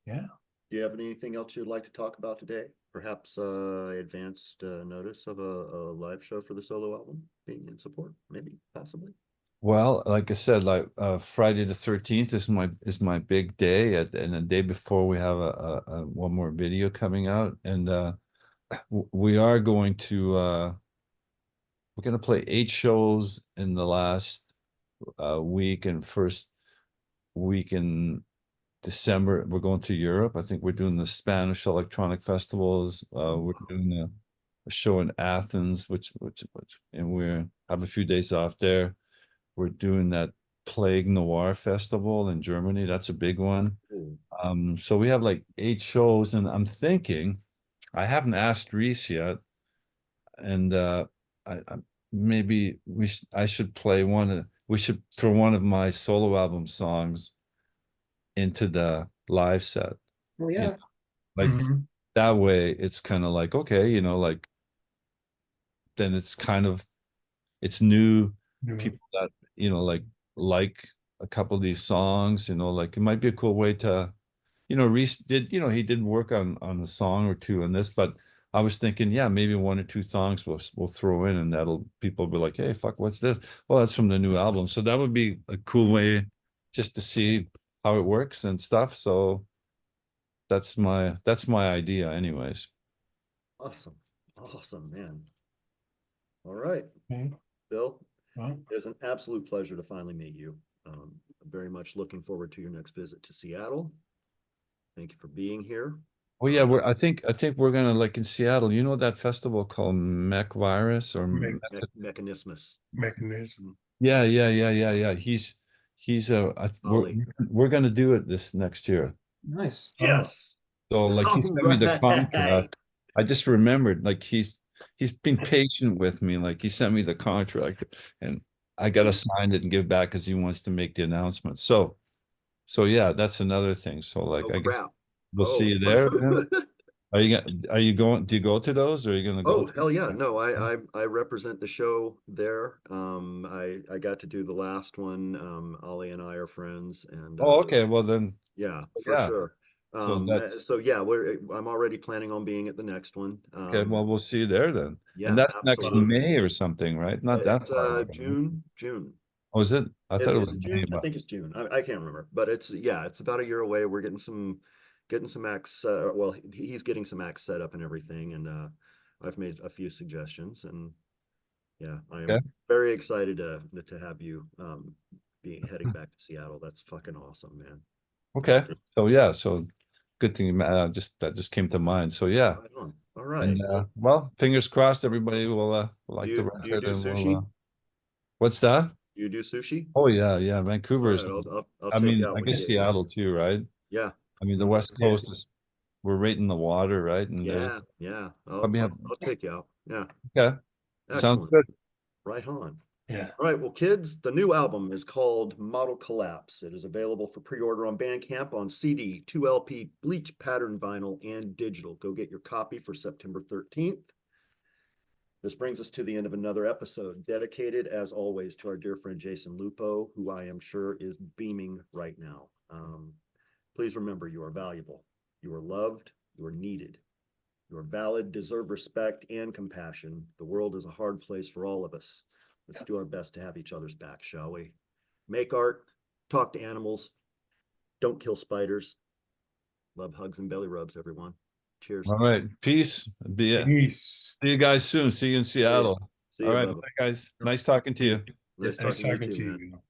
Yeah.
Do you have anything else you'd like to talk about today? Perhaps advanced notice of a live show for the solo album being in support, maybe, possibly.
Well, like I said, like Friday the 13th is my big day and the day before we have a one more video coming out and we are going to we're going to play 8 shows in the last week and first week in December. We're going to Europe. I think we're doing the Spanish electronic festivals. We're doing a show in Athens, which and we have a few days off there. We're doing that Plague Noir Festival in Germany. That's a big one. So we have like 8 shows, and I'm thinking, I haven't asked Reese yet, and I maybe I should play we should throw one of my solo album songs into the live set.
Well,
you
yeah.
know, like
Mhm.
that way it's kind of like, okay, you know, like then it's kind of it's new
Yeah.
people that, you know, like a couple of these songs, you know, like it might be a cool way to, you know, Reese did, you know, he did work on a song or two on this, but I was thinking, yeah, maybe one or two songs we'll throw in and that'll people will be like, hey, fuck, what's this? Well, that's from the new album. So that would be a cool way just to see how it works and stuff. So that's my idea anyways.
Awesome. Awesome, man. All right,
Okay.
Bill,
Well,
it was an absolute pleasure to finally meet you. Very much looking forward to your next visit to Seattle. Thank you for being here.
Well, yeah, I think we're gonna like in Seattle, you know that festival called Mech Virus or
Mechanismus.
mechanism.
yeah. We're
Ollie.
we're gonna do it this next year.
Nice.
Yes.
So like he
All
sent me the
right.
contract. I just remembered like he's been patient with me. Like he sent me the contract and I gotta sign it and give back because he wants to make the announcement. So yeah, that's another thing. So like
Oh
I guess
crap.
we'll see
Oh.
you there. Man. Are you going, do you go to those or are you gonna go
Oh,
to
hell yeah. No, I represent the show there. I got to do the last one. Ollie and I are friends and
Oh, okay. Well then,
yeah, for
yeah.
sure.
So that's
So yeah, I'm already planning on being at the next one.
okay. Well, we'll see you there then. And
Yeah,
that's next
absolutely.
May or something, right? Not that
It's
far away. Right?
June.
Oh, is it? I thought it
Is
was
it
May,
June? I
but
think it's June. I can't remember, but it's yeah, it's about a year away. We're getting some acts. Well, he's getting some acts set up and everything, and I've made a few suggestions, and yeah, I
okay.
am very excited to have you be heading back to Seattle. That's fucking awesome, man.
Okay. So yeah, so good thing just that just came to mind. So yeah.
Right on. All right.
And
Well,
well, fingers crossed everybody will
do
like the
you
record
do
and we'll
sushi?
what's that?
Do you do sushi?
Oh yeah,
All
Vancouver's
right, I'll
I
take you
mean,
out
I
when you
guess
get here.
Seattle too, right?
Yeah,
I mean, the West Coast is we're right in the water, right? And there's
yeah.
probably have
I'll take you out. Yeah,
okay. Sounds
excellent.
good.
Right on.
Yeah.
All right, well, kids, the new album is called Model Collapse. It is available for pre-order on Bandcamp on CD, 2LP, bleach pattern vinyl, and digital. Go get your copy for September 13th. This brings us to the end of another episode, dedicated as always to our dear friend Jason Lupo, who I am sure is beaming right now. Please remember, you are valuable, you are loved, you are needed, you are valid, deserve respect and compassion. The world is a hard place for all of us. Let's do our best to have each other's back, shall we? Make art, talk to animals, don't kill spiders. Love, hugs, and belly rubs, everyone. Cheers.
All right. Peace. Be it.
Peace.
See you guys soon. See you in
See ya.
Seattle.
See
All
ya,
right,
Bubba.
bye guys. Nice talking to you.
Nice
Nice
talking to you
talking
too,
to
man.
you.